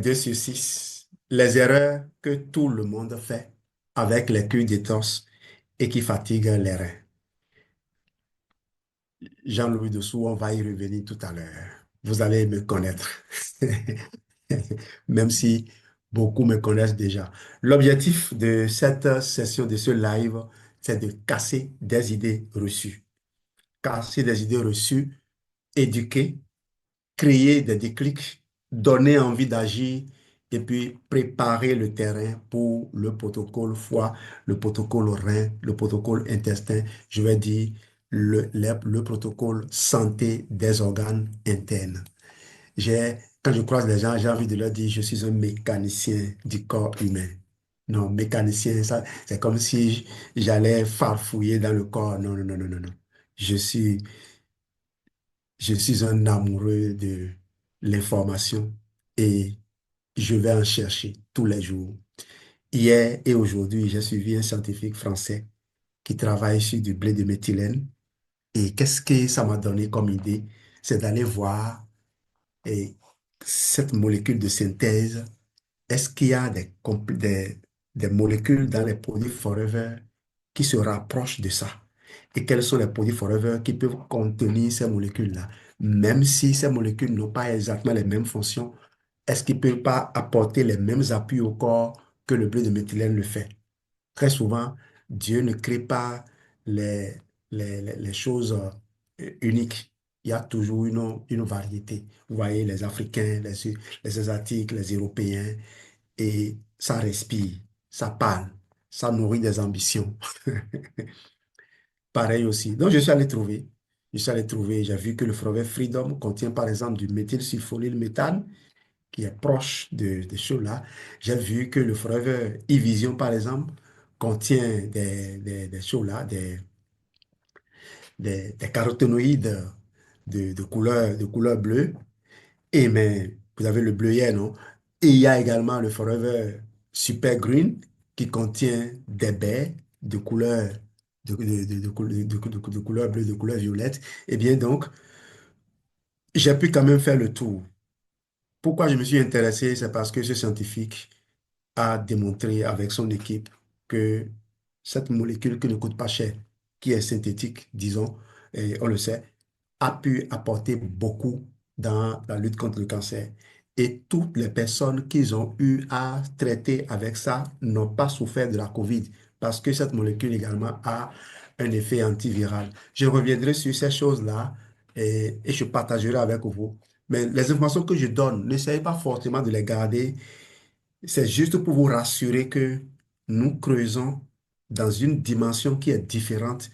2 sur 6. Les erreurs que tout le monde fait avec les culs d'écorce et qui fatiguent les reins. Jean-Louis Dessous, on va y revenir tout à l'heure. Vous allez me connaître, même si beaucoup me connaissent déjà. L'objectif de cette session, de ce live, c'est de casser des idées reçues. Casser des idées reçues, éduquer, créer des déclics, donner envie d'agir et puis préparer le terrain pour le protocole foie, le protocole rein, le protocole intestin, je vais dire le protocole santé des organes internes. Quand je croise les gens, j'ai envie de leur dire, je suis un mécanicien du corps humain. Non, mécanicien, ça, c'est comme si j'allais farfouiller dans le corps. Non, non, non, non, non, non. Je suis je suis un amoureux de l'information et je vais en chercher tous les jours. Hier et aujourd'hui, j'ai suivi un scientifique français qui travaille sur du blé de méthylène. Et qu'est-ce que ça m'a donné comme idée? C'est d'aller voir et cette molécule de synthèse. Est-ce qu'il y a des molécules dans les produits Forever qui se rapprochent de ça? Et quels sont les produits Forever qui peuvent contenir ces molécules-là? Même si ces molécules n'ont pas exactement les mêmes fonctions, est-ce qu'ils ne peuvent pas apporter les mêmes appuis au corps que le blé de méthylène le fait? Très souvent, Dieu ne crée pas les, les choses uniques. Il y a toujours une variété. Vous voyez, les Africains, les Asiatiques, les Européens, et ça respire, ça parle, ça nourrit des ambitions. Pareil aussi. Donc, j'ai vu que le brevet Freedom contient par exemple du méthylsulfonylméthane, qui est proche de choses-là. J'ai vu que le brevet e-Vision, par exemple, contient des choses-là, des caroténoïdes de couleur bleue. Et mais vous avez le bleuet, non? Et il y a également le Forever Super Green qui contient des baies de couleur de couleur bleue, de couleur violette. Et bien donc, j'ai pu quand même faire le tour. Pourquoi je me suis intéressé? C'est parce que ce scientifique a démontré avec son équipe que cette molécule qui ne coûte pas cher, qui est synthétique, disons, et on le sait, a pu apporter beaucoup dans la lutte contre le cancer. Et toutes les personnes qu'ils ont eu à traiter avec ça n'ont pas souffert de la COVID parce que cette molécule également a un effet antiviral. Je reviendrai sur ces choses-là et je partagerai avec vous. Mais les informations que je donne, n'essayez pas forcément de les garder, c'est juste pour vous rassurer que nous creusons dans une dimension qui est différente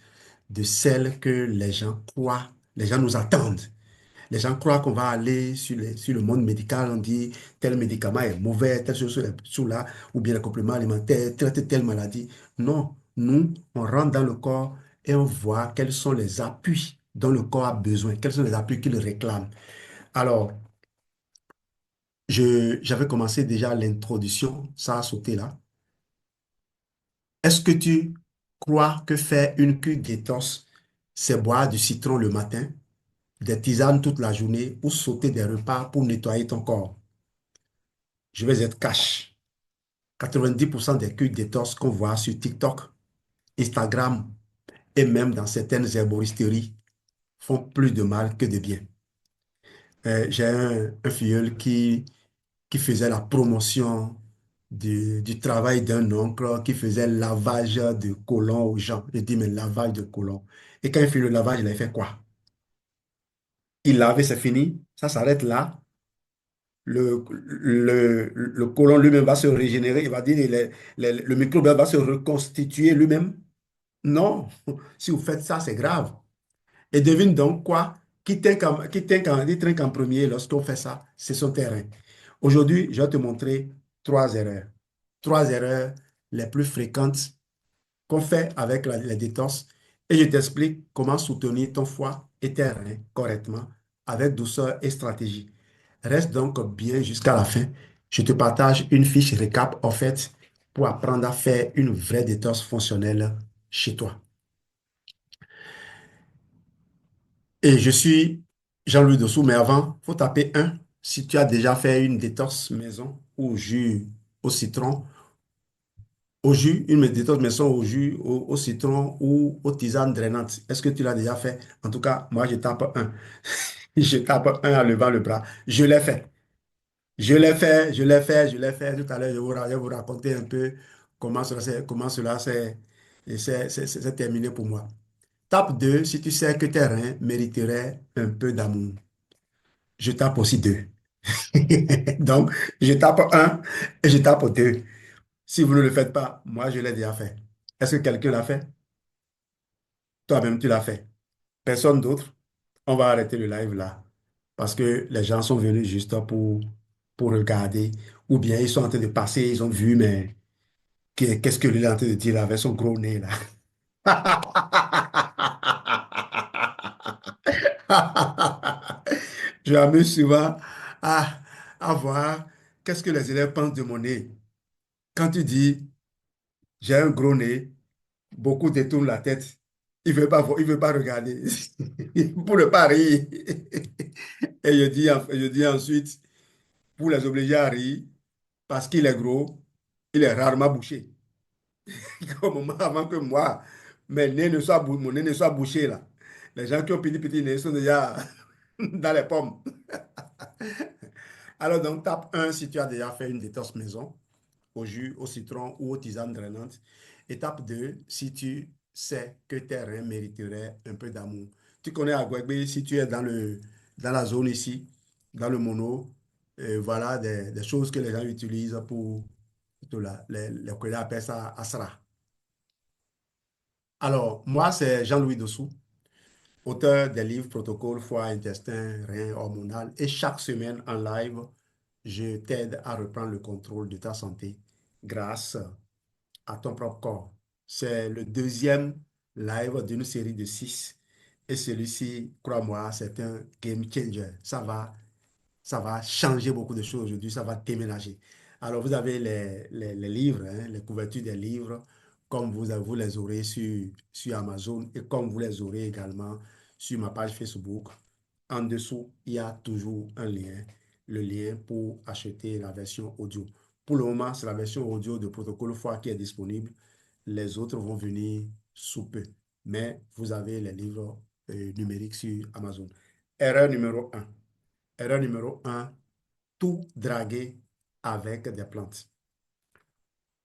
de celle que les gens croient. Les gens nous attendent. Les gens croient qu'on va aller sur le monde médical, on dit tel médicament est mauvais, telle chose est sous là, ou bien le complément alimentaire traite telle maladie. Non, nous, on rentre dans le corps et on voit quels sont les appuis dont le corps a besoin, quels sont les appuis qu'il réclame. Alors, j'avais commencé déjà l'introduction, ça a sauté là. Est-ce que tu crois que faire une cure détox, c'est boire du citron le matin, des tisanes toute la journée ou sauter des repas pour nettoyer ton corps? Je vais être cash. 90% des cures détox qu'on voit sur TikTok, Instagram et même dans certaines herboristeries font plus de mal que de bien. J'ai un filleul qui faisait la promotion du travail d'un oncle qui faisait lavage de côlon aux gens. Je dis, mais lavage de côlon. Et quand il fait le lavage, il a fait quoi? Il lave et c'est fini. Ça s'arrête là. Le côlon lui-même va se régénérer. Il va dire, le microbe va se reconstituer lui-même. Non. Si vous faites ça, c'est grave. Et devine donc quoi? Qui trinque en premier lorsqu'on fait ça? C'est son terrain. Aujourd'hui, je vais te montrer trois erreurs. Trois erreurs les plus fréquentes qu'on fait avec les détox. Et je t'explique comment soutenir ton foie et tes reins correctement avec douceur et stratégie. Reste donc bien jusqu'à la fin. Je te partage une fiche récap en fait pour apprendre à faire une vraie détox fonctionnelle chez toi. Et je suis Jean-Louis Dessous, mais avant, il faut taper un Si tu as déjà fait une détox maison au jus au citron, au jus, une détox maison au jus au citron ou aux tisanes drainantes, est-ce que tu l'as déjà fait? En tout cas, moi, je tape un. Je tape un en levant le bras. Je l'ai fait. Je l'ai fait, je l'ai fait, je l'ai fait. Tout à l'heure, je vais vous raconter un peu comment cela s'est terminé pour moi. Tape 2 si tu sais que tes reins mériteraient un peu d'amour. Je tape aussi 2. Donc, je tape un et je tape 2. Si vous ne le faites pas, moi, je l'ai déjà fait. Est-ce que quelqu'un l'a fait? Toi-même, tu l'as fait. Personne d'autre? On va arrêter le live là. Parce que les gens sont venus juste pour regarder. Ou bien ils sont en train de passer, ils ont vu, mais qu'est-ce que lui est en train de dire là, avec son gros nez là? Je m'amuse souvent à, à voir qu'est-ce que les élèves pensent de mon nez. Quand tu dis j'ai un gros nez, beaucoup détournent la tête. Il ne veut pas voir, il veut pas regarder pour ne pas rire. Et je dis ensuite, pour les obliger à rire, parce qu'il est gros, il est rarement bouché. Au moment avant que moi, mon nez ne soit bouché là. Les gens qui ont petit nez sont déjà dans les pommes. Alors donc, tape un si tu as déjà fait une détox maison au jus, au citron ou aux tisanes drainantes. Étape 2 si tu sais que tes reins mériteraient un peu d'amour. Tu connais Agwegbe si tu es dans la zone ici, dans le mono. Voilà des choses que les gens utilisent pour les Koreans appellent ça Asra. Alors, moi, c'est Jean-Louis Dossou, auteur des livres Protocole, foie, intestin, rein, hormonal. Et chaque semaine en live, je t'aide à reprendre le contrôle de ta santé grâce à ton propre corps. C'est le deuxième live d'une série de 6. Et celui-ci, crois-moi, c'est un game changer. Ça va changer beaucoup de choses aujourd'hui, ça va déménager. Alors, vous avez les livres, hein, les couvertures des livres, comme vous les aurez sur Amazon et comme vous les aurez également sur ma page Facebook. En dessous, il y a toujours un lien, le lien pour acheter la version audio. Pour le moment, c'est la version audio de Protocole Foi qui est disponible. Les autres vont venir sous peu. Mais vous avez les livres numériques sur Amazon. Erreur numéro un. Erreur numéro un, tout draguer avec des plantes.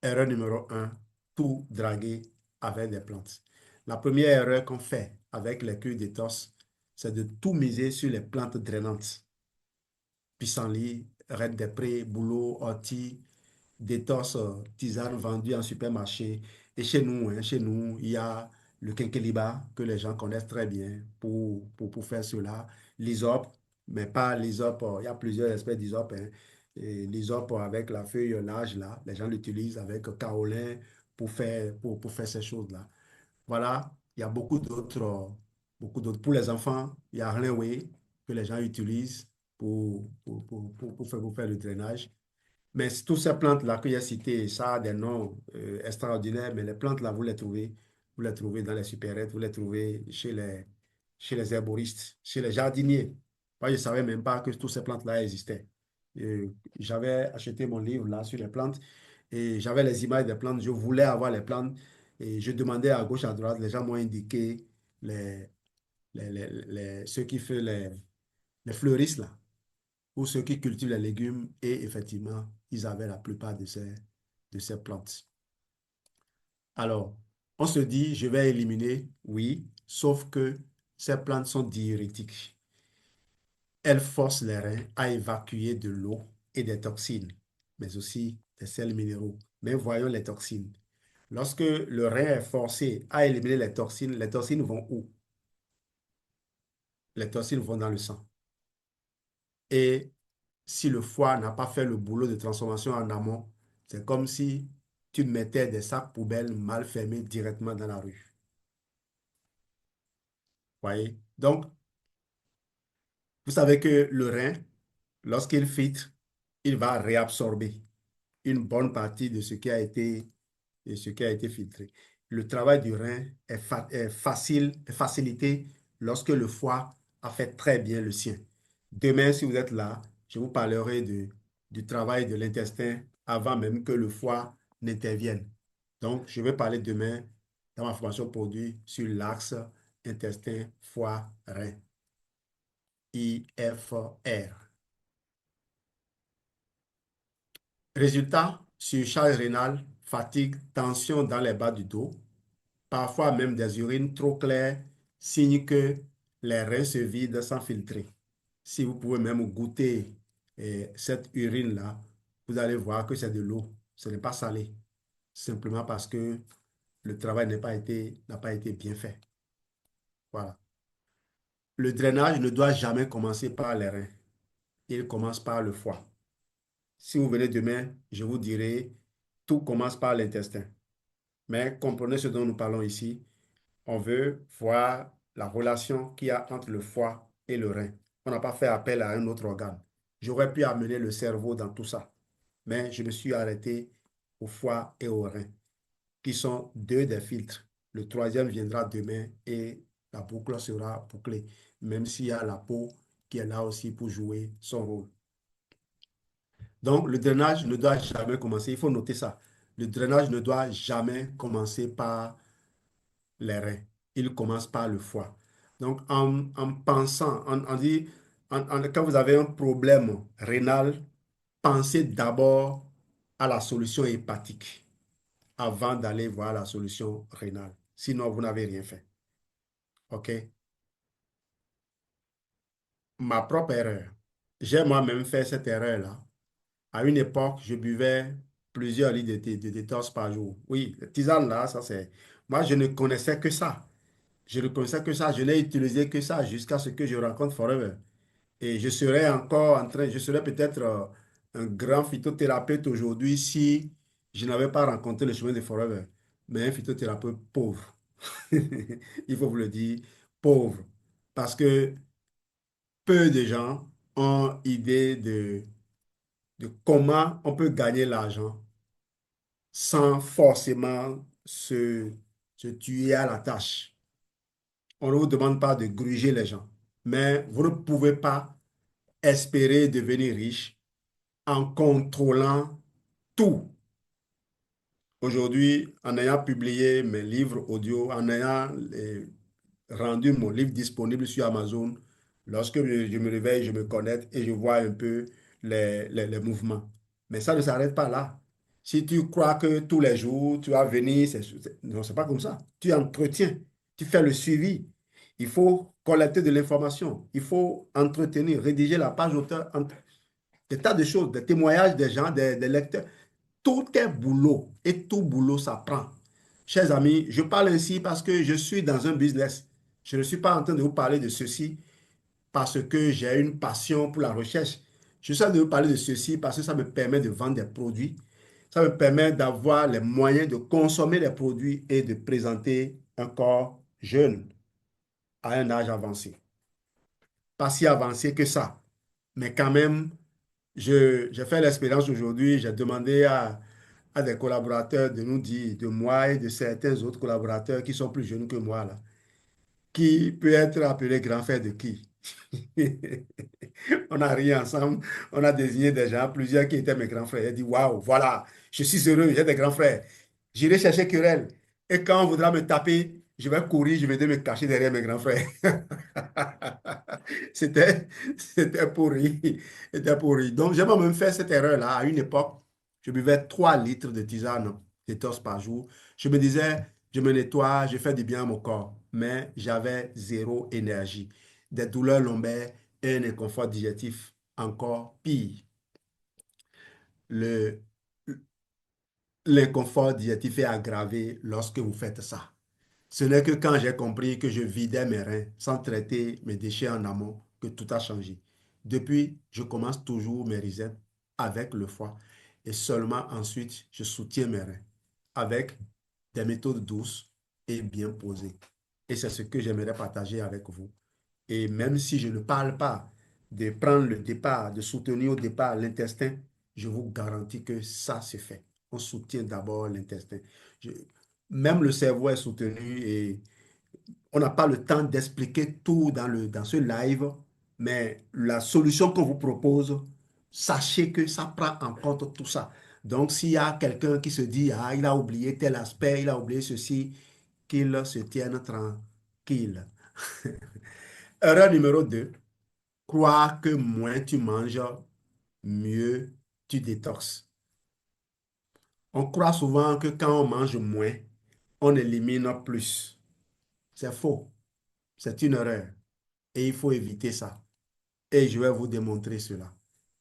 Erreur numéro un, tout draguer avec des plantes. La première erreur qu'on fait avec les cures d'éthos, c'est de tout miser sur les plantes drainantes. Pissenlit, reine des prés, bouleau, ortie, détox, tisane vendue en supermarché. Et chez nous, il y a le quinqueliba que les gens connaissent très bien pour faire cela. L'hysope, mais pas l'hysope, il y a plusieurs espèces d'hysope, hein. Et l'hysope avec la feuille large, là, les gens l'utilisent avec kaolin pour faire ces choses-là. Voilà, il y a beaucoup d'autres. Pour les enfants, il y a Renway que les gens utilisent pour faire le drainage. Mais toutes ces plantes-là que j'ai citées, ça a des noms extraordinaires, mais les plantes-là, vous les trouvez dans les supérettes, vous les trouvez chez les herboristes, chez les jardiniers. Moi, je ne savais même pas que toutes ces plantes-là existaient. J'avais acheté mon livre là sur les plantes et j'avais les images des plantes. Je voulais avoir les plantes et je demandais à gauche, à droite. Les gens m'ont indiqué les, ceux qui font les fleuristes là ou ceux qui cultivent les légumes, et effectivement, ils avaient la plupart de ces plantes. Alors, on se dit, je vais éliminer, oui, sauf que ces plantes sont diurétiques. Elles forcent les reins à évacuer de l'eau et des toxines, mais aussi des sels minéraux. Mais voyons les toxines. Lorsque le rein est forcé à éliminer les toxines vont où? Les toxines vont dans le sang. Et si le foie n'a pas fait le boulot de transformation en amont, c'est comme si tu mettais des sacs poubelles mal fermés directement dans la rue. Voyez? Donc, vous savez que le rein, lorsqu'il filtre, il va réabsorber une bonne partie de ce qui a été filtré. Le travail du rein est facilité lorsque le foie a fait très bien le sien. Demain, si vous êtes là, je vous parlerai du travail de l'intestin avant même que le foie n'intervienne. Donc, je vais parler demain dans ma formation produit sur l'axe intestin, foie, rein, IFR. Résultat, surcharge rénale, fatigue, tension dans les bas du dos, parfois même des urines trop claires, signe que les reins se vident sans filtrer. Si vous pouvez même goûter cette urine-là, vous allez voir que c'est de l'eau. Ce n'est pas salé, simplement parce que le travail n'a pas été bien fait. Voilà. Le drainage ne doit jamais commencer par les reins. Il commence par le foie. Si vous venez demain, je vous dirai, tout commence par l'intestin. Mais comprenez ce dont nous parlons ici. On veut voir la relation qu'il y a entre le foie et le rein. On n'a pas fait appel à un autre organe. J'aurais pu amener le cerveau dans tout ça, mais je me suis arrêté au foie et au rein, qui sont deux des filtres. Le troisième viendra demain et la boucle sera bouclée, même s'il y a la peau qui est là aussi pour jouer son rôle. Donc, le drainage ne doit jamais commencer, il faut noter ça. Le drainage ne doit jamais commencer par les reins. Il commence par le foie. Donc, en pensant, on dit, quand vous avez un problème rénal, pensez d'abord à la solution hépatique avant d'aller voir la solution rénale. Sinon, vous n'avez rien fait. OK? Ma propre erreur. J'ai moi-même fait cette erreur-là. À une époque, je buvais plusieurs litres de détox par jour. Oui, la tisane là, ça c'est... Moi, je ne connaissais que ça. Je ne connaissais que ça. Je n'ai utilisé que ça jusqu'à ce que je rencontre Forever. Et je serais encore en train, je serais peut-être un grand phytothérapeute aujourd'hui si je n'avais pas rencontré le chemin de Forever. Mais un phytothérapeute pauvre. Il faut vous le dire, pauvre. Parce que peu de gens ont idée de comment on peut gagner l'argent sans forcément se tuer à la tâche. On ne vous demande pas de gruger les gens, mais vous ne pouvez pas espérer devenir riche en contrôlant tout. Aujourd'hui, en ayant publié mes livres audio, en ayant rendu mon livre disponible sur Amazon, lorsque je me réveille, je me connecte et je vois un peu les mouvements. Mais ça ne s'arrête pas là. Si tu crois que tous les jours, tu vas venir, non, c'est pas comme ça. Tu entretiens, tu fais le suivi. Il faut collecter de l'information. Il faut entretenir, rédiger la page auteur, des tas de choses, des témoignages des gens, des lecteurs. Tout est boulot et tout boulot s'apprend. Chers amis, je parle ainsi parce que je suis dans un business. Je ne suis pas en train de vous parler de ceci parce que j'ai une passion pour la recherche. Je suis en train de vous parler de ceci parce que ça me permet de vendre des produits. Ça me permet d'avoir les moyens de consommer les produits et de présenter un corps jeune à un âge avancé. Pas si avancé que ça, mais quand même, j'ai fait l'expérience aujourd'hui, j'ai demandé à des collaborateurs de nous dire, de moi et de certains autres collaborateurs qui sont plus jeunes que moi, là, qui peut être appelé grand frère de qui? On a ri ensemble, on a désigné des gens, plusieurs qui étaient mes grands frères. Il dit, waouh, voilà, je suis heureux, j'ai des grands frères. J'irai chercher querelle. Et quand on voudra me taper, je vais courir, je vais me cacher derrière mes grands frères. C'était, c'était pour rire. C'était pour rire. Donc, j'ai moi-même fait cette erreur-là. À une époque, je buvais 3 litres de tisane détox par jour. Je me disais, je me nettoie, je fais du bien à mon corps. Mais j'avais zéro énergie. Des douleurs lombaires et un inconfort digestif encore pire. Le, L'inconfort digestif est aggravé lorsque vous faites ça. Ce n'est que quand j'ai compris que je vidais mes reins sans traiter mes déchets en amont que tout a changé. Depuis, je commence toujours mes risettes avec le foie et seulement ensuite je soutiens mes reins avec des méthodes douces et bien posées. Et c'est ce que j'aimerais partager avec vous. Et même si je ne parle pas de prendre le départ, de soutenir au départ l'intestin, je vous garantis que ça se fait. On soutient d'abord l'intestin. Je- Même le cerveau est soutenu et on n'a pas le temps d'expliquer tout dans ce live, mais la solution qu'on vous propose, Sachez que ça prend en compte tout ça. Donc, s'il y a quelqu'un qui se dit, ah, il a oublié tel aspect, il a oublié ceci, qu'il se tienne tranquille. Erreur numéro 2, croire que moins tu manges, mieux tu détoxes. On croit souvent que quand on mange moins, on élimine plus. C'est faux. C'est une erreur. Et il faut éviter ça. Et je vais vous démontrer cela.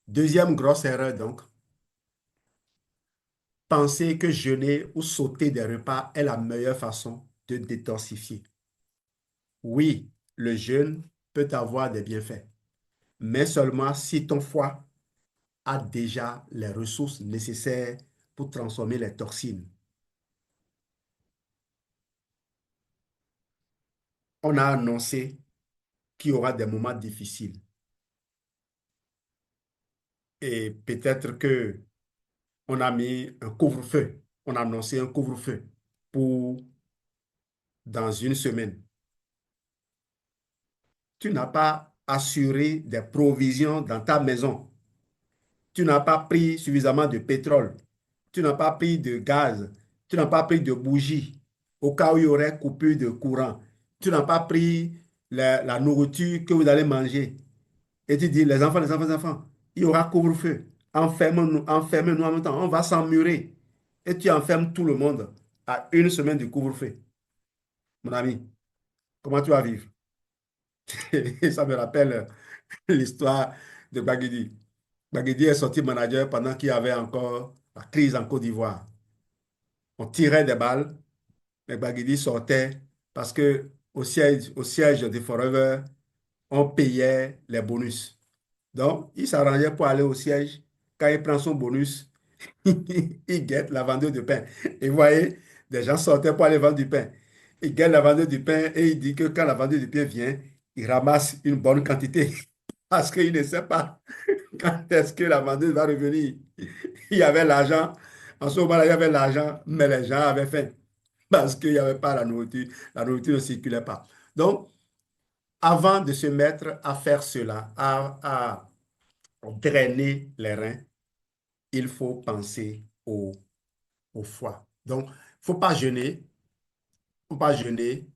Deuxième grosse erreur, donc, penser que jeûner ou sauter des repas est la meilleure façon de détoxifier. Oui, le jeûne peut avoir des bienfaits, mais seulement si ton foie a déjà les ressources nécessaires pour transformer les toxines. On a annoncé qu'il y aura des moments difficiles et peut-être que on a mis un couvre-feu, on a annoncé un couvre-feu pour dans une semaine. Tu n'as pas assuré des provisions dans ta maison. Tu n'as pas pris suffisamment de pétrole. Tu n'as pas pris de gaz. Tu n'as pas pris de bougies au cas où il y aurait coupure de courant. Tu n'as pas pris la nourriture que vous allez manger. Et tu dis, les enfants, il y aura couvre-feu. Enferme-nous, enferme-nous en même temps. On va s'emmurer. Et tu enfermes tout le monde à une semaine de couvre-feu. Mon ami, comment tu vas vivre? Et ça me rappelle l'histoire de Baguedi. Baguedi est sorti manager pendant qu'il y avait encore la crise en Côte d'Ivoire. On tirait des balles, mais Baguedi sortait parce que au siège de Forever, on payait les bonus. Donc, il s'arrangeait pour aller au siège. Quand il prend son bonus, il guette la vendeuse de pain. Et vous voyez, des gens sortaient pour aller vendre du pain. Il guette la vendeuse du pain et il dit que quand la vendeuse du pain vient, il ramasse une bonne quantité parce qu'il ne sait pas quand est-ce que la vendeuse va revenir. Il y avait l'argent. En ce moment-là, il y avait l'argent, mais les gens avaient faim parce qu'il n'y avait pas la nourriture. La nourriture ne circulait pas. Donc, avant de se mettre à faire cela, à drainer les reins, il faut penser au foie. Donc, il ne faut pas jeûner, faut pas jeûner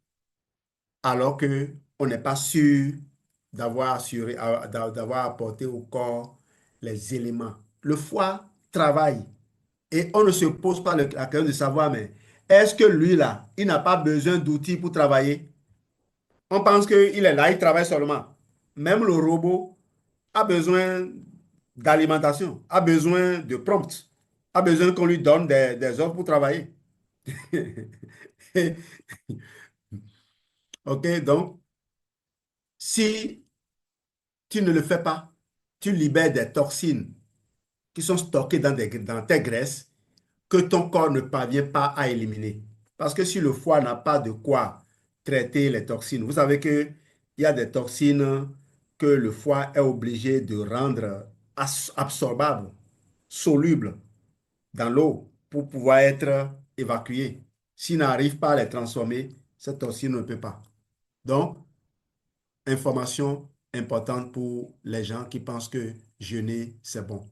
alors que on n'est pas sûr d'avoir assuré, d'avoir apporté au corps les éléments. Le foie travaille et on ne se pose pas la question de savoir, mais est-ce que lui là, il n'a pas besoin d'outils pour travailler? On pense qu'il est là, il travaille seulement. Même le robot a besoin d'alimentation, a besoin de prompts, a besoin qu'on lui donne des ordres pour travailler. OK, donc, si tu ne le fais pas, tu libères des toxines qui sont stockées dans tes graisses que ton corps ne parvient pas à éliminer. Parce que si le foie n'a pas de quoi traiter les toxines, vous savez qu'il y a des toxines que le foie est obligé de rendre absorbables, solubles dans l'eau pour pouvoir être évacuées. S'il n'arrive pas à les transformer, cette toxine ne peut pas. Donc, information importante pour les gens qui pensent que jeûner, c'est bon.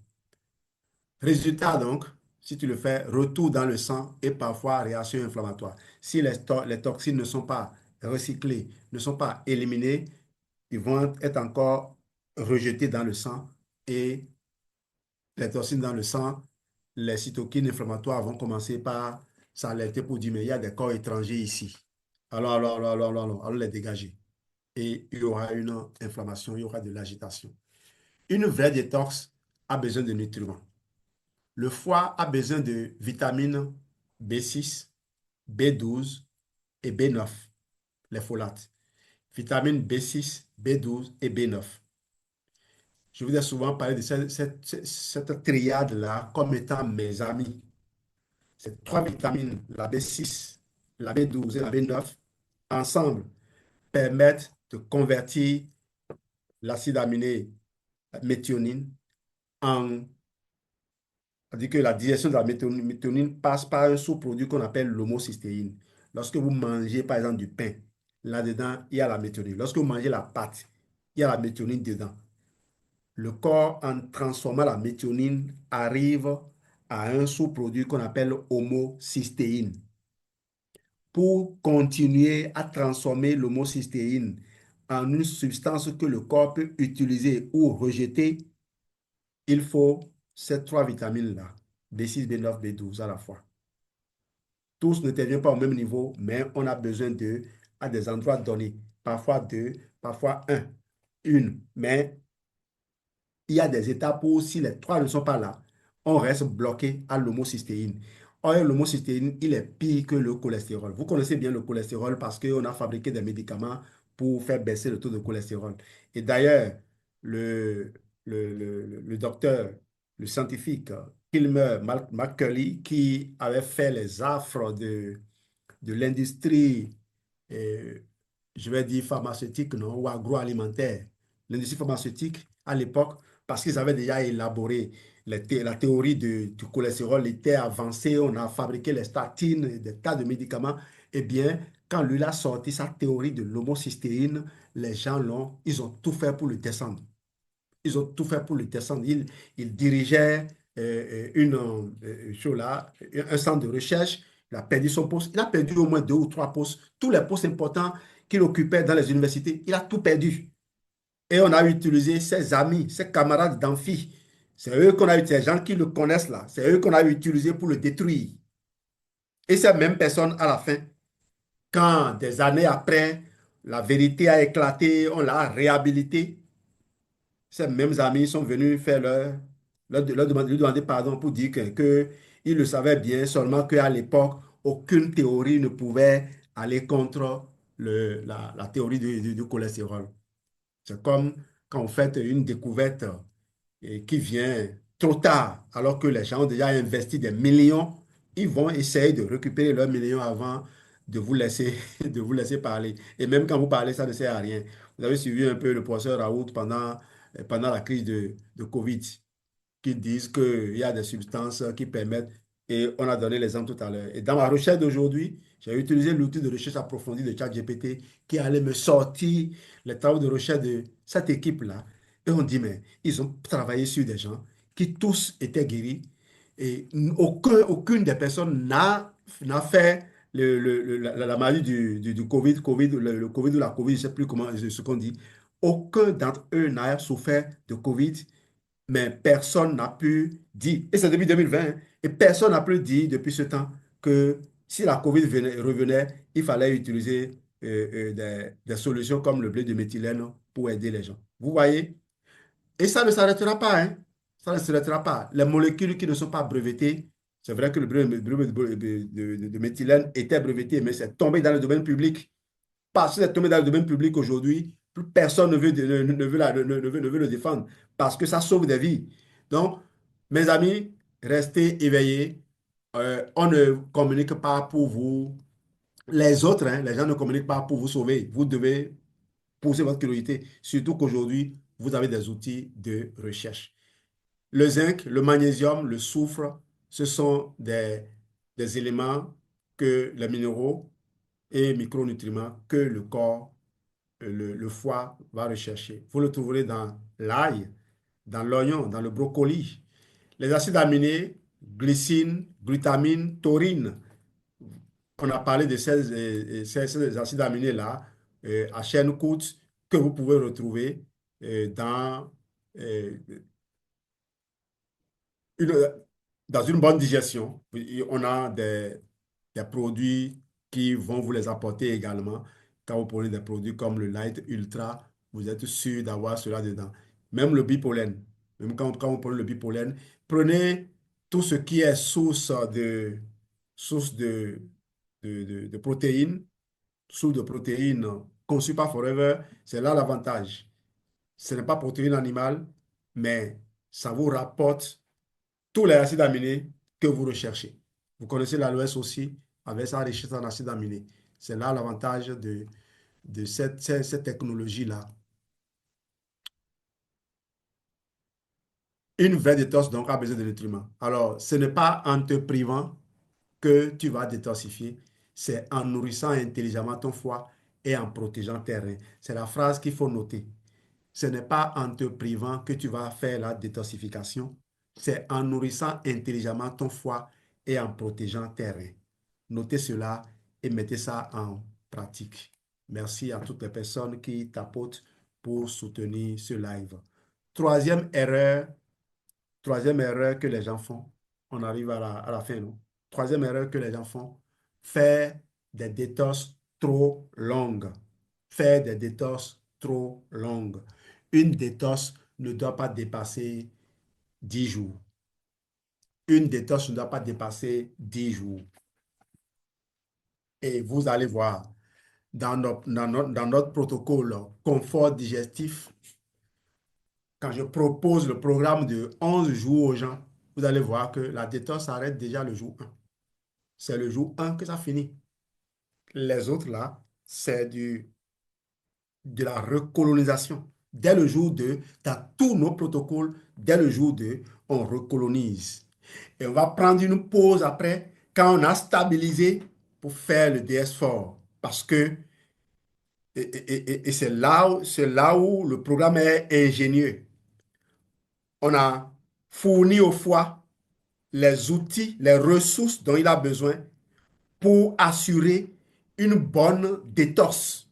Résultat donc, si tu le fais, retour dans le sang et parfois réaction inflammatoire. Si les toxines ne sont pas recyclées, ne sont pas éliminées, ils vont être encore rejetés dans le sang et les toxines dans le sang, les cytokines inflammatoires vont commencer par s'alerter pour dire, mais il y a des corps étrangers ici. Alors les dégager. Et il y aura une inflammation, il y aura de l'agitation. Une vraie détox a besoin de nutriments. Le foie a besoin de vitamines B6, B12 et B9, les folates. Vitamines B6, B12 et B9. Je vous ai souvent parlé de cette triade-là comme étant mes amis. Ces trois vitamines, la B6, la B12 et la B9, ensemble permettent de convertir l'acide aminé méthionine en c'est-à-dire que la digestion de la méthionine passe par un sous-produit qu'on appelle l'homocystéine. Lorsque vous mangez, par exemple, du pain, là-dedans, il y a la méthionine. Lorsque vous mangez la pâte, il y a la méthionine dedans. le corps, en transformant la méthionine, arrive à un sous-produit qu'on appelle homocystéine. Pour continuer à transformer l'homocystéine en une substance que le corps peut utiliser ou rejeter, il faut ces trois vitamines-là, B6, B9, B12 à la fois. Tous n'interviennent pas au même niveau, mais on a besoin d'eux à des endroits donnés. Parfois deux, parfois un, une. Mais il y a des étapes où si les trois ne sont pas là, on reste bloqué à l'homocystéine. Or, l'homocystéine, il est pire que le cholestérol. Vous connaissez bien le cholestérol parce qu'on a fabriqué des médicaments pour faire baisser le taux de cholestérol. Et d'ailleurs, le, le docteur, le scientifique Kilmer McCurley, qui avait fait les affres de l'industrie, euh, je vais dire pharmaceutique, non, ou agroalimentaire. L'industrie pharmaceutique, à l'époque, parce qu'ils avaient déjà élaboré la théorie du cholestérol était avancée, on a fabriqué les statines, des tas de médicaments. Eh bien, quand lui a sorti sa théorie de l'homocystéine, les gens ils ont tout fait pour le descendre. Ils ont tout fait pour le descendre. Il dirigeait chose là, un centre de recherche. Il a perdu son poste. Il a perdu au moins deux ou trois postes. Tous les postes importants qu'il occupait dans les universités, il a tout perdu. Et on a utilisé ses amis, ses camarades d'amphi. C'est eux qu'on a utilisé, ces gens qui le connaissent là. C'est eux qu'on a utilisé pour le détruire. Et ces mêmes personnes, à la fin, quand des années après, la vérité a éclaté, on l'a réhabilité. Ces mêmes amis sont venus faire lui demander pardon pour dire que ils le savaient bien, seulement qu'à l'époque, aucune théorie ne pouvait aller contre la théorie du cholestérol. C'est comme quand vous faites une découverte et qui vient trop tard, alors que les gens ont déjà investi des millions, ils vont essayer de récupérer leurs millions avant de vous laisser, de vous laisser parler. Et même quand vous parlez, ça ne sert à rien. Vous avez suivi un peu le professeur Raoult pendant la crise de Covid qui disent qu'il y a des substances qui permettent, et on a donné l'exemple tout à l'heure. Et dans ma recherche d'aujourd'hui, j'ai utilisé l'outil de recherche approfondie de ChatGPT qui allait me sortir les travaux de recherche de cette équipe-là. Et on dit, mais ils ont travaillé sur des gens qui tous étaient guéris et aucune des personnes n'a fait la maladie du Covid, le Covid ou la Covid, je ne sais plus comment ce qu'on dit. Aucun d'entre eux n'a souffert de Covid, mais personne n'a pu dire, et c'est depuis 2020, hein, et personne n'a pu dire depuis ce temps que si la COVID revenait, il fallait utiliser des solutions comme le blé de méthylène pour aider les gens. Vous voyez? Et ça ne s'arrêtera pas, hein. Ça ne s'arrêtera pas. Les molécules qui ne sont pas brevetées, c'est vrai que le blé de méthylène était breveté, mais c'est tombé dans le domaine public. Parce que c'est tombé dans le domaine public aujourd'hui, plus personne ne veut le défendre parce que ça sauve des vies. Donc, mes amis, restez éveillés. On ne communique pas pour vous. Les autres, hein, les gens ne communiquent pas pour vous sauver. Vous devez pousser votre curiosité, surtout qu'aujourd'hui, vous avez des outils de recherche. Le zinc, le magnésium, le soufre, ce sont des éléments que les minéraux et micronutriments que le corps le foie va rechercher. Vous le trouverez dans l'ail, dans l'oignon, dans le brocoli. Les acides aminés, glycine, glutamine, taurine. On a parlé de ces acides aminés-là à chaîne courte que vous pouvez retrouver dans euh, une, dans une bonne digestion. On a des produits qui vont vous les apporter également. Quand vous prenez des produits comme le Light Ultra, vous êtes sûr d'avoir cela dedans. Même le bipollen. Même quand vous prenez le bipollen, prenez tout ce qui est source de protéines, source de protéines conçues par Forever. C'est là l'avantage. Ce n'est pas protéine animale, mais ça vous rapporte tous les acides aminés que vous recherchez. Vous connaissez l'aloès aussi, avec sa richesse en acides aminés. C'est là l'avantage de cette technologie-là. Une vraie détox, donc, a besoin de nutriments. Alors, ce n'est pas en te privant que tu vas détoxifier, c'est en nourrissant intelligemment ton foie et en protégeant tes reins. C'est la phrase qu'il faut noter. Ce n'est pas en te privant que tu vas faire la détoxification, c'est en nourrissant intelligemment ton foie et en protégeant tes reins. Notez cela et mettez ça en pratique. Merci à toutes les personnes qui tapotent pour soutenir ce live. Troisième erreur, troisième erreur que les gens font. On arrive à la fin, non? Troisième erreur que les gens font, faire des détox trop longues. Faire des détox trop longues. Une détox ne doit pas dépasser 10 jours. Une détox ne doit pas dépasser 10 jours. Et vous allez voir, dans notre protocole confort digestif, quand je propose le programme de 11 jours aux gens, vous allez voir que la détox s'arrête déjà le jour 1. C'est le jour 1 que ça finit. Les autres, là, c'est de la recolonisation. Dès le jour 2, dans tous nos protocoles, dès le jour 2, on recolonise. Et on va prendre une pause après, quand on a stabilisé, pour faire le DS fort. Parce que, et c'est là où le programme est ingénieux. On a fourni au foie les outils, les ressources dont il a besoin pour assurer une bonne détox.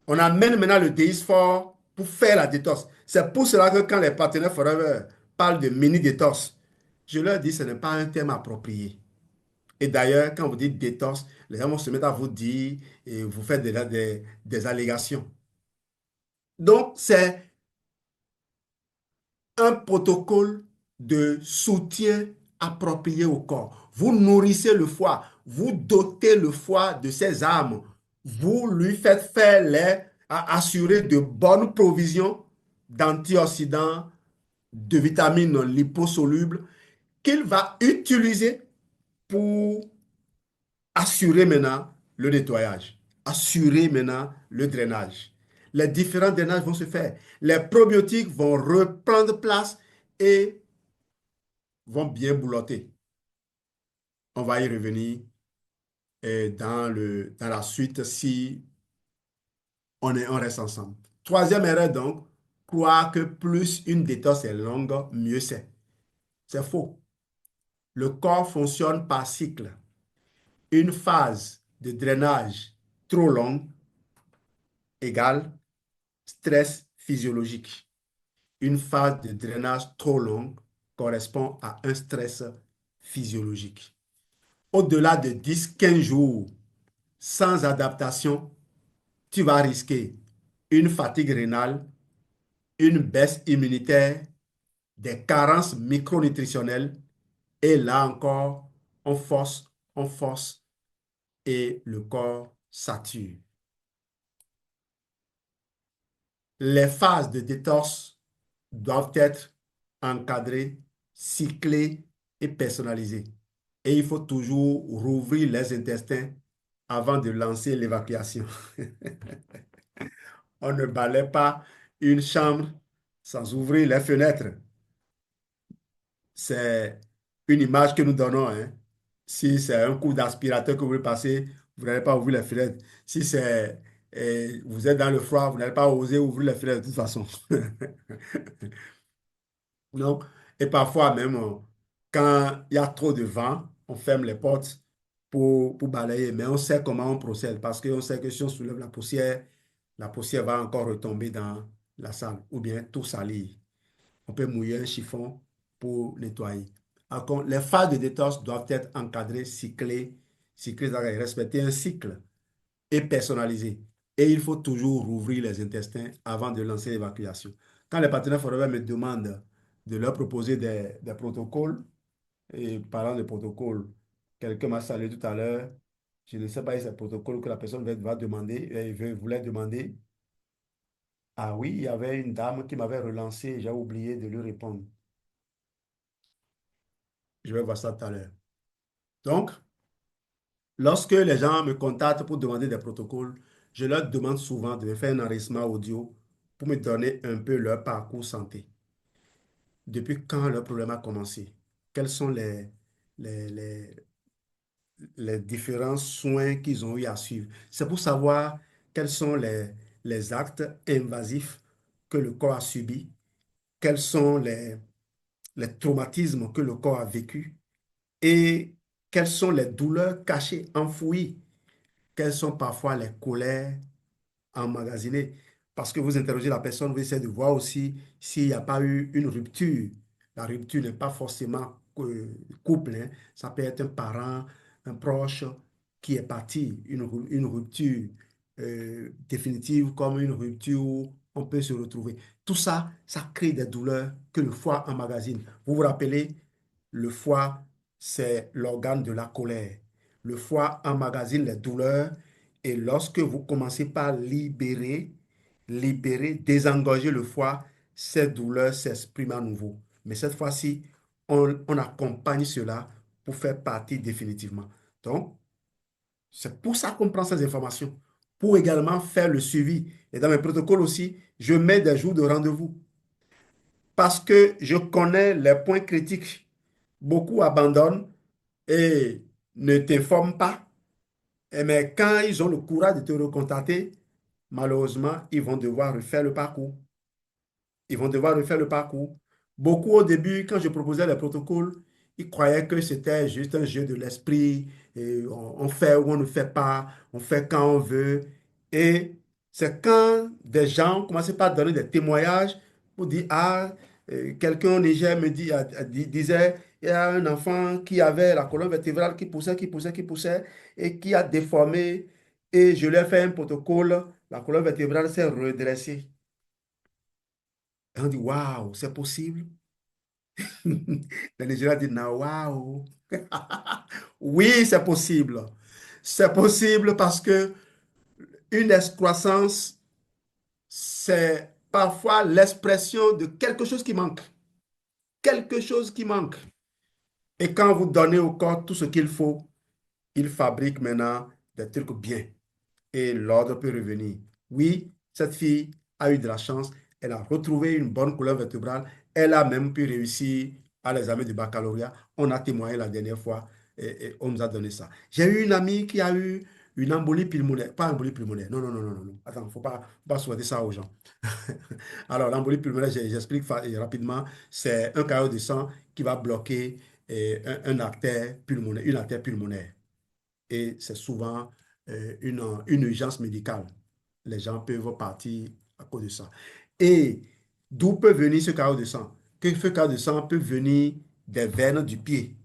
On amène maintenant le déis fort pour faire la détox. C'est pour cela que quand les partenaires Forever parlent de mini détox, je leur dis que ce n'est pas un terme approprié. Et d'ailleurs, quand vous dites détox, les gens vont se mettre à vous dire et vous faites des allégations. Donc, c'est un protocole de soutien approprié au corps. Vous nourrissez le foie, vous dotez le foie de ses armes, vous lui faites faire assurer de bonnes provisions d'antioxydants, de vitamines liposolubles qu'il va utiliser pour assurer maintenant le nettoyage, assurer maintenant le drainage. Les différents drainages vont se faire. Les probiotiques vont reprendre place et vont bien boulotter. On va y revenir dans la suite si on reste ensemble. Troisième erreur donc, croire que plus une détox est longue, mieux c'est. C'est faux. Le corps fonctionne par cycle. Une phase de drainage trop longue égale stress physiologique. Une phase de drainage trop longue correspond à un stress physiologique. Au-delà de 10-15 jours sans adaptation, tu vas risquer une fatigue rénale, une baisse immunitaire, des carences micronutritionnelles et là encore, on force et le corps sature. Les phases de détox doivent être encadrées, cyclées et personnalisées. Et il faut toujours rouvrir les intestins avant de lancer l'évacuation. On ne balaie pas une chambre sans ouvrir les fenêtres. C'est une image que nous donnons, hein. Si c'est un coup d'aspirateur que vous voulez passer, vous n'allez pas ouvrir les fenêtres. Si vous êtes dans le froid, vous n'allez pas oser ouvrir les fenêtres de toute façon. Donc, et parfois même, quand il y a trop de vent, on ferme les portes pour balayer. Mais on sait comment on procède parce qu'on sait que si on soulève la poussière va encore retomber dans la salle ou bien tout salir. On peut mouiller un chiffon pour nettoyer. Alors, les phases de détox doivent être encadrées, cyclées, respecter un cycle et personnalisé. Et il faut toujours rouvrir les intestins avant de lancer l'évacuation. Quand les partenaires forever me demandent de leur proposer des protocoles, et parlant de protocoles, quelqu'un m'a salué tout à l'heure, je ne sais pas si c'est le protocole que la personne va demander, et voulait demander. Ah oui, il y avait une dame qui m'avait relancé, j'ai oublié de lui répondre. Je vais voir ça tout à l'heure. Donc, lorsque les gens me contactent pour demander des protocoles, je leur demande souvent de me faire un enregistrement audio pour me donner un peu leur parcours santé. Depuis quand leur problème a commencé? Quels sont les, les, les différents soins qu'ils ont eu à suivre? C'est pour savoir quels sont les actes invasifs que le corps a subis, quels sont les traumatismes que le corps a vécu et quelles sont les douleurs cachées, enfouies, quelles sont parfois les colères emmagasinée. Parce que vous interrogez la personne, vous essayez de voir aussi s'il n'y a pas eu une rupture. La rupture n'est pas forcément couple, hein. Ça peut être un parent, un proche qui est parti, une rupture définitive comme une rupture où on peut se retrouver. Tout ça, ça crée des douleurs que le foie emmagasine. Vous vous rappelez, le foie, c'est l'organe de la colère. Le foie emmagasine les douleurs et lorsque vous commencez par libérer, désengorger le foie, ces douleurs s'expriment à nouveau. Mais cette fois-ci, on accompagne cela pour faire partie définitivement. Donc, c'est pour ça qu'on prend ces informations, pour également faire le suivi. Et dans mes protocoles aussi, je mets des jours de rendez-vous parce que je connais les points critiques. Beaucoup abandonnent et ne t'informent pas. Mais quand ils ont le courage de te recontacter, malheureusement, ils vont devoir refaire le parcours. Ils vont devoir refaire le parcours. Beaucoup au début, quand je proposais les protocoles, ils croyaient que c'était juste un jeu de l'esprit. Et on fait ou on ne fait pas, on fait quand on veut. Et c'est quand des gens commençaient par donner des témoignages pour dire, ah, quelqu'un au Niger me disait, il y a un enfant qui avait la colonne vertébrale qui poussait, qui poussait, qui poussait et qui a déformé. Et je lui ai fait un protocole, la colonne vertébrale s'est redressée. Et on dit, waouh, c'est possible? Les Nigériens disent, non, waouh. Oui, c'est possible. C'est possible parce que une excroissance, c'est parfois l'expression de quelque chose qui manque. Quelque chose qui manque. Et quand vous donnez au corps tout ce qu'il faut, il fabrique maintenant des trucs bien. Et l'ordre peut revenir. Oui, cette fille a eu de la chance. Elle a retrouvé une bonne couleur vertébrale. Elle a même pu réussir à l'examen du baccalauréat. On a témoigné la dernière fois et on nous a donné ça. J'ai eu une amie qui a eu une embolie pulmonaire. Pas embolie pulmonaire. Non, non, non, non, non. Attends, il ne faut pas souhaiter ça aux gens. Alors, l'embolie pulmonaire, j'explique rapidement. C'est un caillot de sang qui va bloquer un artère pulmonaire, une artère pulmonaire et c'est souvent une urgence médicale. Les gens peuvent partir à cause de ça. Et d'où peut venir ce chaos de sang? Que ce chaos de sang peut venir des veines du pied.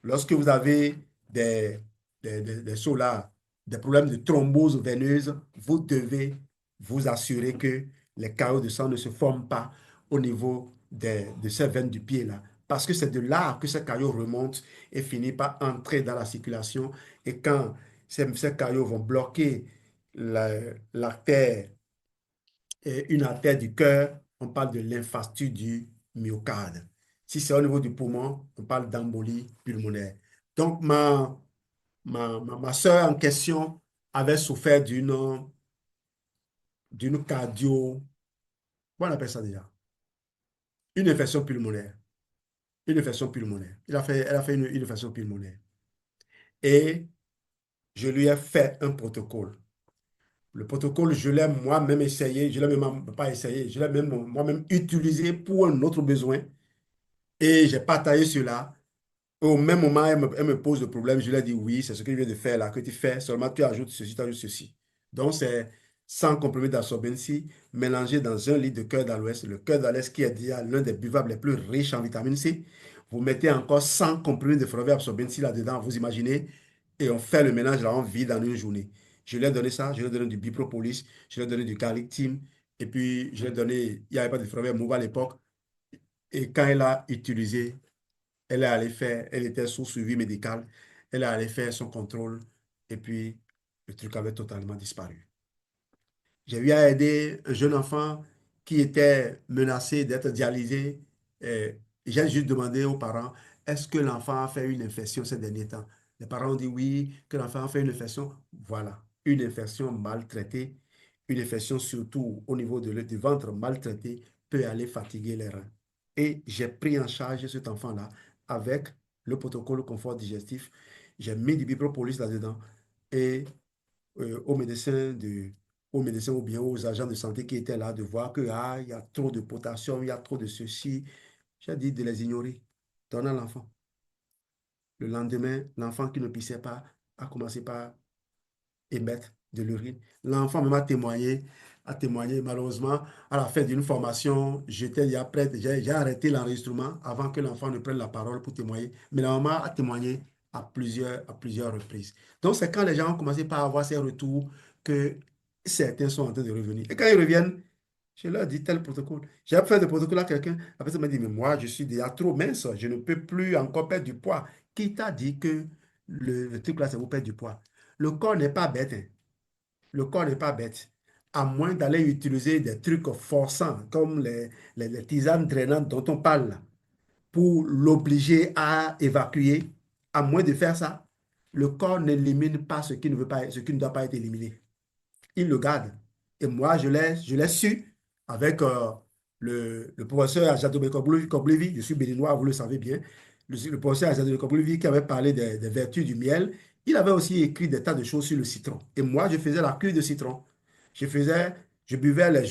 Lorsque vous avez des, des problèmes de thrombose veineuse, vous devez vous assurer que les caillots de sang ne se forment pas au niveau de ces veines du pied-là. Parce que c'est de là que ces caillots remontent et finissent par entrer dans la circulation. Et quand ces caillots vont bloquer l'artère, une artère du cœur, on parle de l'infarctus du myocarde. Si c'est au niveau du poumon, on parle d'embolie pulmonaire. Donc, ma soeur en question avait souffert d'une cardio, comment on appelle ça déjà? Une infection pulmonaire. Une infection pulmonaire. Elle a fait une infection pulmonaire. Et je lui ai fait un protocole. Le protocole, je l'ai moi-même essayé, je l'ai même pas essayé, je l'ai même moi-même utilisé pour un autre besoin. Et j'ai partagé cela. Au même moment, elle me pose le problème. Je lui ai dit, oui, c'est ce que je viens de faire là, que tu fais. Seulement, tu ajoutes ceci, tu ajoutes ceci. Donc, c'est 100 comprimés d'absorbance mélangés dans un litre de cœur d'aloès. Le cœur d'aloès qui est déjà l'un des buvables les plus riches en vitamine C. Vous mettez encore 100 comprimés de forever absorbance là-dedans, vous imaginez. Et on fait le mélange là, on vide en une journée. Je lui ai donné ça, je lui ai donné du bipropolis, je lui ai donné du garlic team. Et puis, je lui ai donné, il n'y avait pas de forever move à l'époque. Et quand elle a utilisé elle est allée faire, elle était sous suivi médical. Elle est allée faire son contrôle et puis le truc avait totalement disparu. J'ai eu à aider un jeune enfant qui était menacé d'être dialysé. Et j'ai juste demandé aux parents, est-ce que l'enfant a fait une infection ces derniers temps? Les parents ont dit oui, que l'enfant a fait une infection. Voilà, une infection maltraitée, une infection surtout au niveau du ventre maltraité peut aller fatiguer les reins. Et j'ai pris en charge cet enfant-là avec le protocole confort digestif. J'ai mis du bipropolis là-dedans et au médecin aux médecins ou bien aux agents de santé qui étaient là de voir que, ah, il y a trop de potassium, il y a trop de ceci. J'ai dit de les ignorer. Donne à l'enfant. Le lendemain, l'enfant qui ne pissait pas a commencé par émettre de l'urine. L'enfant même a témoigné malheureusement à la fin d'une formation. J'étais déjà prêt, j'ai arrêté l'enregistrement avant que l'enfant ne prenne la parole pour témoigner. Mais la maman a témoigné à plusieurs reprises. Donc c'est quand les gens ont commencé par avoir ces retours que certains sont en train de revenir. Et quand ils reviennent, je leur dis tel protocole. J'ai fait le protocole à quelqu'un. Après, ça m'a dit, mais moi, je suis déjà trop mince. Je ne peux plus encore perdre du poids. Qui t'a dit que le truc là, c'est vous perdre du poids? Le corps n'est pas bête, hein. Le corps n'est pas bête. À moins d'aller utiliser des trucs forçants, comme les tisanes drainantes dont on parle, là, pour l'obliger à évacuer, à moins de faire ça, le corps n'élimine pas ce qui ne veut pas, ce qui ne doit pas être éliminé. Il le garde. Et moi, je l'ai su avec le professeur Ajatobe Koblevi. Je suis béninois, vous le savez bien. Le professeur Ajatobe Koblevi qui avait parlé des vertus du miel. Il avait aussi écrit des tas de choses sur le citron. Et moi, je faisais la cure de citron. Je faisais, je buvais le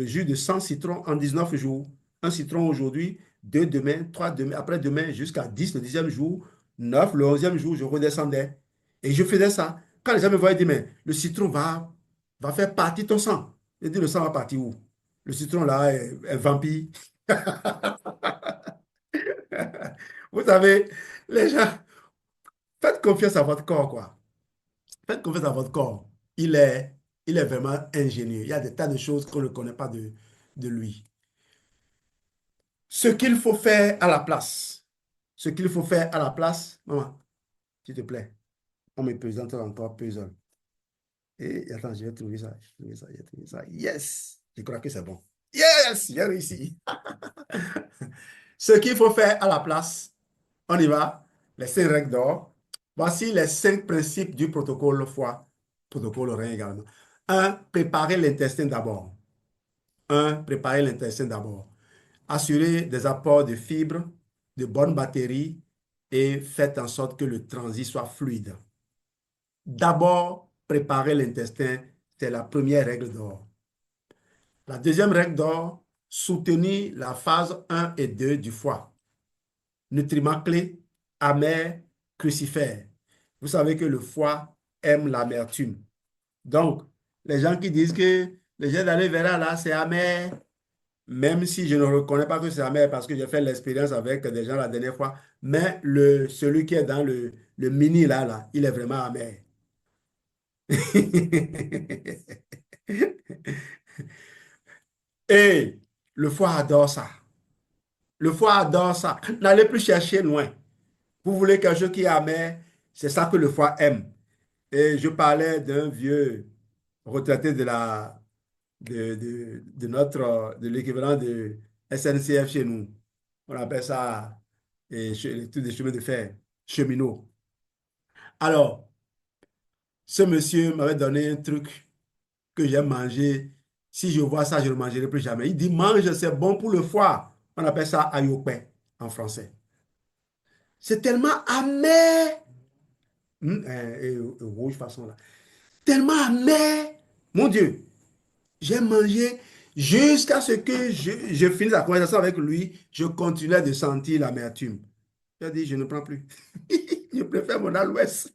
jus de 100 citrons en 19 jours. Un citron aujourd'hui, deux demain, trois demain, après demain, jusqu'à 10 le dixième jour, 9 le onzième jour, je redescendais. Et je faisais ça. Quand les gens me voyaient, ils disaient, mais le citron va faire partie de ton sang. Je dis, le sang va partir où? Le citron là est vampire. Vous savez, les gens, faites confiance à votre corps, quoi. Faites confiance à votre corps. Il est, il est vraiment ingénieux. Il y a des tas de choses qu'on ne connaît pas de lui. Ce qu'il faut faire à la place. Ce qu'il faut faire à la place. Maman, s'il te plaît, on me présente encore puzzle. Et attends, je vais trouver ça. Je vais trouver ça, je vais trouver ça. Yes! Je crois que c'est bon. Yes! J'ai réussi. Ce qu'il faut faire à la place, on y va. Les 5 règles d'or. Voici les 5 principes du protocole foie, protocole rein également. Un, préparer l'intestin d'abord. Préparer l'intestin d'abord. Assurer des apports de fibres, de bonnes batteries et faites en sorte que le transit soit fluide. D'abord, préparer l'intestin, c'est la première règle d'or. La deuxième règle d'or, soutenir la phase 1 et 2 du foie. Nutriments clés, amer, crucifères. Vous savez que le foie aime l'amertume. Donc, les gens qui disent que le gel d'aloe vera là, c'est amer, même si je ne reconnais pas que c'est amer parce que j'ai fait l'expérience avec des gens la dernière fois, mais celui qui est dans le mini là, il est vraiment amer. Et le foie adore ça. Le foie adore ça. N'allez plus chercher loin. Vous voulez quelque chose qui est amer, c'est ça que le foie aime. Et je parlais d'un vieux retraité de l'équivalent de SNCF chez nous. On appelle ça les trucs des chemins de fer, cheminot. Alors, ce monsieur m'avait donné un truc que j'ai mangé. Si je vois ça, je ne le mangerai plus jamais. Il dit, mange, c'est bon pour le foie. On appelle ça ayopé en français. C'est tellement amer. Rouge façon là. Tellement amer. Mon Dieu, j'ai mangé jusqu'à ce que je finisse la conversation avec lui. Je continuais de sentir l'amertume. J'ai dit, je ne prends plus. Je préfère mon aloès.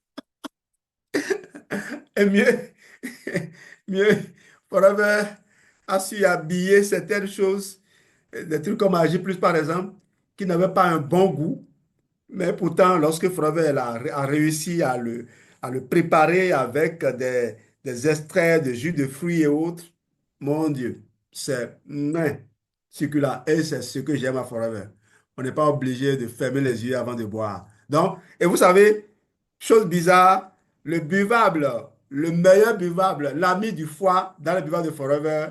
Et mieux, Forever a su habiller certaines choses, des trucs comme Agi Plus par exemple, qui n'avaient pas un bon goût. Mais pourtant, lorsque Frovel a réussi à le préparer avec des extraits de jus de fruits et autres, mon Dieu, c'est succulent. Et c'est ce que j'aime à Forever. On n'est pas obligé de fermer les yeux avant de boire. Donc, et vous savez, chose bizarre, le buvable, le meilleur buvable, l'ami du foie dans le buvable de Forever,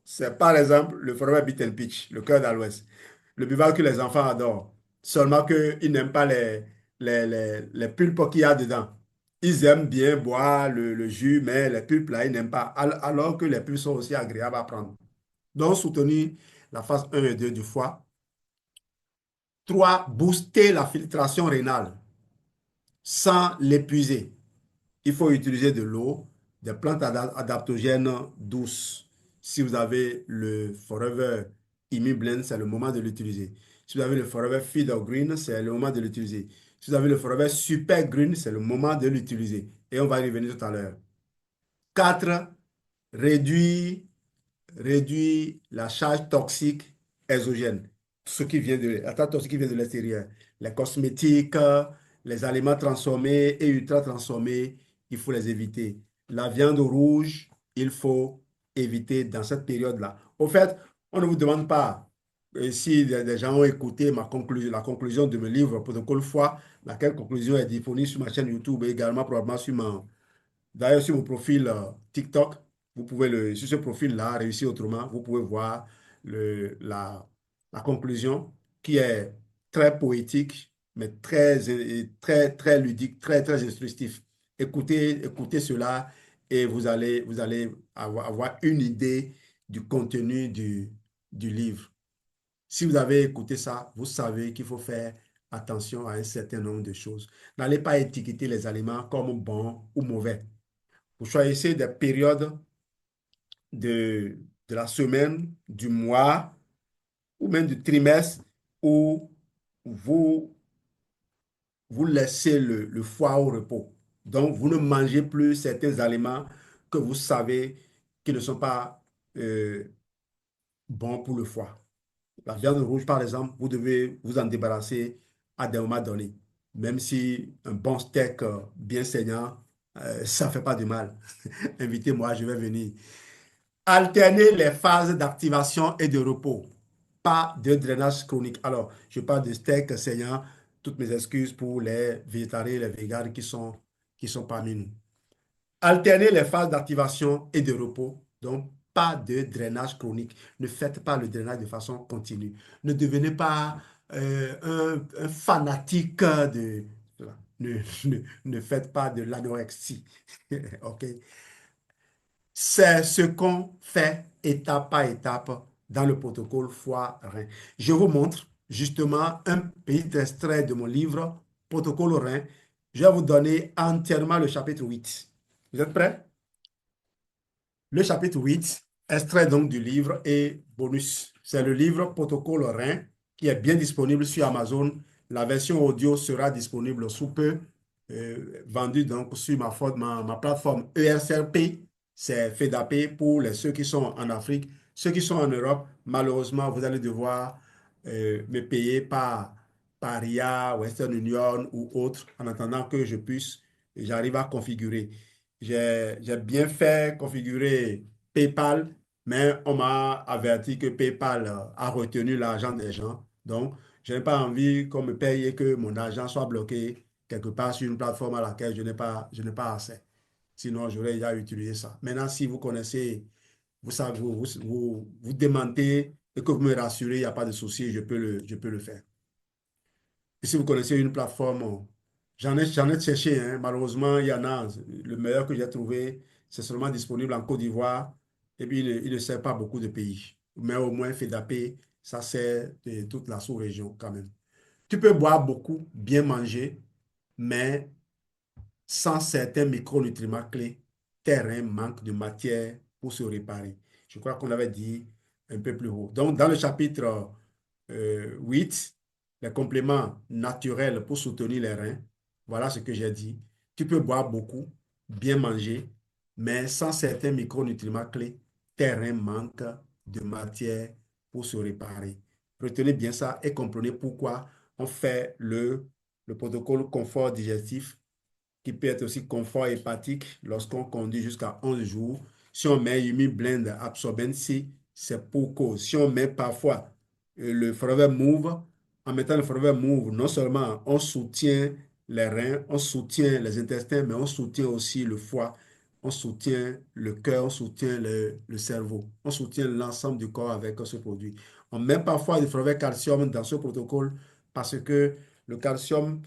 c'est par exemple le Forever Beat and Peach, le cœur d'Aloès. Le buvable que les enfants adorent. Seulement qu'ils n'aiment pas les pulpes qu'il y a dedans. Ils aiment bien boire le jus, mais les pulpes là, ils n'aiment pas. Alors que les pulpes sont aussi agréables à prendre. Donc, soutenir la phase 1 et 2 du foie. 3, booster la filtration rénale sans l'épuiser. Il faut utiliser de l'eau, des plantes adaptogènes douces. Si vous avez le Forever Imi Blend, c'est le moment de l'utiliser. Si vous avez le Forever Feed Green, c'est le moment de l'utiliser. Si vous avez le Forever Super Green, c'est le moment de l'utiliser. Et on va y revenir tout à l'heure. 4. Réduire réduit la charge toxique exogène. Ce qui vient de, la charge toxique qui vient de l'extérieur. Les cosmétiques, les aliments transformés et ultra transformés, il faut les éviter. La viande rouge, il faut éviter dans cette période-là. Au fait, on ne vous demande pas si des gens ont écouté ma conclusion, la conclusion de mon livre, Protocole Foi, laquelle conclusion est disponible sur ma chaîne YouTube et également probablement sur d'ailleurs, sur mon profil TikTok, vous pouvez sur ce profil-là, Réussir autrement, vous pouvez voir la conclusion qui est très poétique, mais très ludique, très instructif. Écoutez cela et vous allez avoir une idée du contenu du livre. Si vous avez écouté ça, vous savez qu'il faut faire attention à un certain nombre de choses. N'allez pas étiqueter les aliments comme bons ou mauvais. Vous choisissez des périodes de la semaine, du mois ou même du trimestre où vous, vous laissez le foie au repos. Donc, vous ne mangez plus certains aliments que vous savez qui ne sont pas euh, bons pour le foie. La viande rouge, par exemple, vous devez vous en débarrasser à des moments donnés. Même si un bon steak bien saignant, ça ne fait pas de mal. Invitez-moi, je vais venir. Alterner les phases d'activation et de repos, pas de drainage chronique. Alors, je parle de steak saignant. Toutes mes excuses pour les végétariens et les véganes qui sont parmi nous. Alterner les phases d'activation et de repos, donc pas de drainage chronique. Ne faites pas le drainage de façon continue. Ne devenez pas un fanatique de... Ne, ne faites pas de l'anorexie. OK? C'est ce qu'on fait étape par étape dans le protocole foie-rein. Je vous montre justement un petit extrait de mon livre, Protocole rein. Je vais vous donner entièrement le chapitre 8. Vous êtes prêts? Le chapitre 8, extrait donc du livre et bonus. C'est le livre Protocole rein qui est bien disponible sur Amazon. La version audio sera disponible sous peu, vendue donc sur ma plateforme ERCRP. C'est FEDAP pour ceux qui sont en Afrique. Ceux qui sont en Europe, malheureusement, vous allez devoir me payer par RIA, Western Union ou autre en attendant que j'arrive à configurer. J'ai bien fait configurer PayPal, mais on m'a averti que PayPal a retenu l'argent des gens. Donc, je n'ai pas envie qu'on me paye et que mon argent soit bloqué quelque part sur une plateforme à laquelle je n'ai pas accès. Sinon, j'aurais déjà utilisé ça. Maintenant, si vous connaissez, vous savez, vous démentez et que vous me rassurez, il n'y a pas de souci, je peux le faire. Et si vous connaissez une plateforme, j'en ai cherché, hein. Malheureusement, il y en a. Le meilleur que j'ai trouvé, c'est seulement disponible en Côte d'Ivoire. Et puis, il ne sert pas beaucoup de pays. Mais au moins, FEDAP, ça sert de toute la sous-région quand même. Tu peux boire beaucoup, bien manger, mais sans certains micronutriments clés, tes reins manquent de matière pour se réparer. Je crois qu'on l'avait dit un peu plus haut. Donc, dans le chapitre 8, les compléments naturels pour soutenir les reins, voilà ce que j'ai dit. Tu peux boire beaucoup, bien manger, mais sans certains micronutriments clés, tes reins manquent de matière pour se réparer. Retenez bien ça et comprenez pourquoi on fait le protocole confort digestif qui peut être aussi confort hépatique lorsqu'on conduit jusqu'à 11 jours. Si on met Yumi Blend Absorbent C, c'est pour cause. Si on met parfois le Forever Move, en mettant le Forever Move, non seulement on soutient les reins, on soutient les intestins, mais on soutient aussi le foie, on soutient le cœur, on soutient le cerveau, on soutient l'ensemble du corps avec ce produit. On met parfois du Forever Calcium dans ce protocole parce que le calcium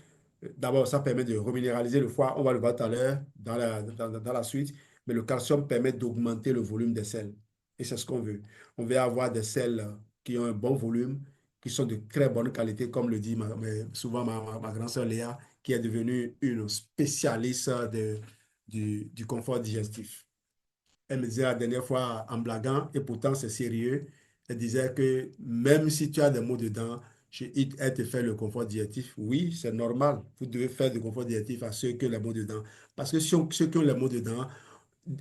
d'abord, ça permet de reminéraliser le foie. On va le voir tout à l'heure dans la suite. Mais le calcium permet d'augmenter le volume des selles. Et c'est ce qu'on veut. On veut avoir des selles qui ont un bon volume, qui sont de très bonne qualité, comme le dit souvent ma grande sœur Léa, qui est devenue une spécialiste du confort digestif. Elle me disait la dernière fois en blaguant, et pourtant c'est sérieux. Elle disait que même si tu as des maux dedans, elle te fait le confort digestif. Oui, c'est normal. Vous devez faire du confort digestif à ceux qui ont les maux dedans. Parce que ceux qui ont les maux dedans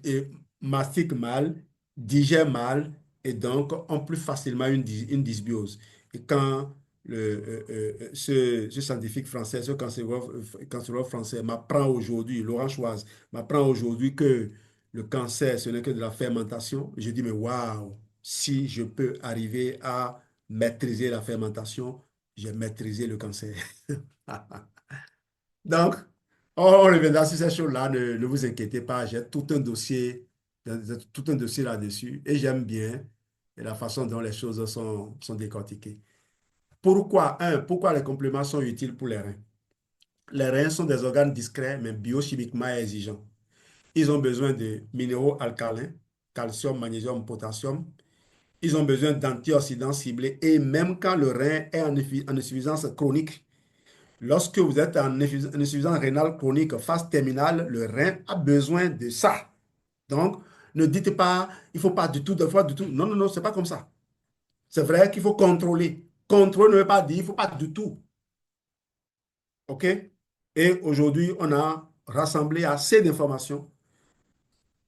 et mastiquent mal, digèrent mal et donc ont plus facilement une dysbiose. Et quand ce scientifique français, ce cancérologue français m'apprend aujourd'hui, Laurent Schwartz, m'apprend aujourd'hui que le cancer, ce n'est que de la fermentation, je dis, mais waouh, si je peux arriver à maîtriser la fermentation, j'ai maîtrisé le cancer. Donc, on reviendra sur ces choses-là, ne vous inquiétez pas, j'ai tout un dossier là-dessus et j'aime bien la façon dont les choses sont décortiquées. Pourquoi les compléments sont utiles pour les reins? Les reins sont des organes discrets mais biochimiquement exigeants. Ils ont besoin de minéraux alcalins, calcium, magnésium, potassium. Ils ont besoin d'antioxydants ciblés et même quand le rein est en insuffisance chronique, lorsque vous êtes en insuffisance rénale chronique phase terminale, le rein a besoin de ça. Donc, ne dites pas, il ne faut pas du tout, de fois du tout. Non, non, non, ce n'est pas comme ça. C'est vrai qu'il faut contrôler. Contrôler ne veut pas dire, il ne faut pas du tout. OK? Et aujourd'hui, on a rassemblé assez d'informations,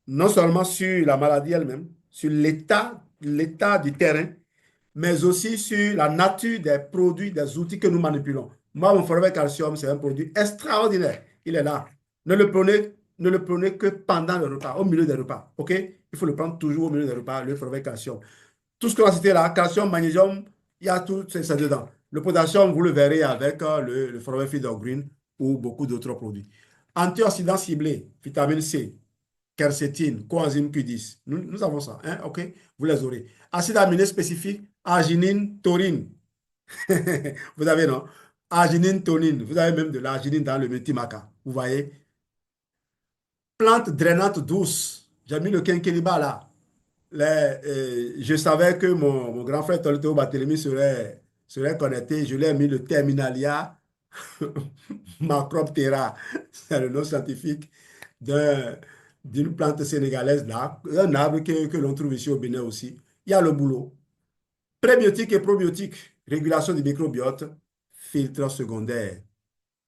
non seulement sur la maladie elle-même, sur l'état du terrain, mais aussi sur la nature des produits, des outils que nous manipulons. Moi, mon forfait calcium, c'est un produit extraordinaire. Il est là. Ne le prenez que pendant le repas, au milieu des repas. OK? Il faut le prendre toujours au milieu des repas, le forfait calcium. Tout ce qu'on a cité là, calcium, magnésium, il y a tout, c'est dedans. Le potassium, vous le verrez avec le forfait Feed Green ou beaucoup d'autres produits. Antioxydants ciblés, vitamine C, quercétine, coenzyme Q10. Nous avons ça, hein, OK? Vous les aurez. Acide aminé spécifique, arginine, taurine. Vous avez, non? Arginine, taurine. Vous avez même de l'arginine dans le multimaca. Vous voyez? Plante drainante douce. J'ai mis le quinquilibre là. Je savais que mon grand frère Tolto Barthélemy serait connecté. Je lui ai mis le Terminalia Macroptera. C'est le nom scientifique d'un- d'une plante sénégalaise là, un arbre que l'on trouve ici au Bénin aussi. Il y a le boulot. Prébiotiques et probiotiques, régulation du microbiote, filtre secondaire,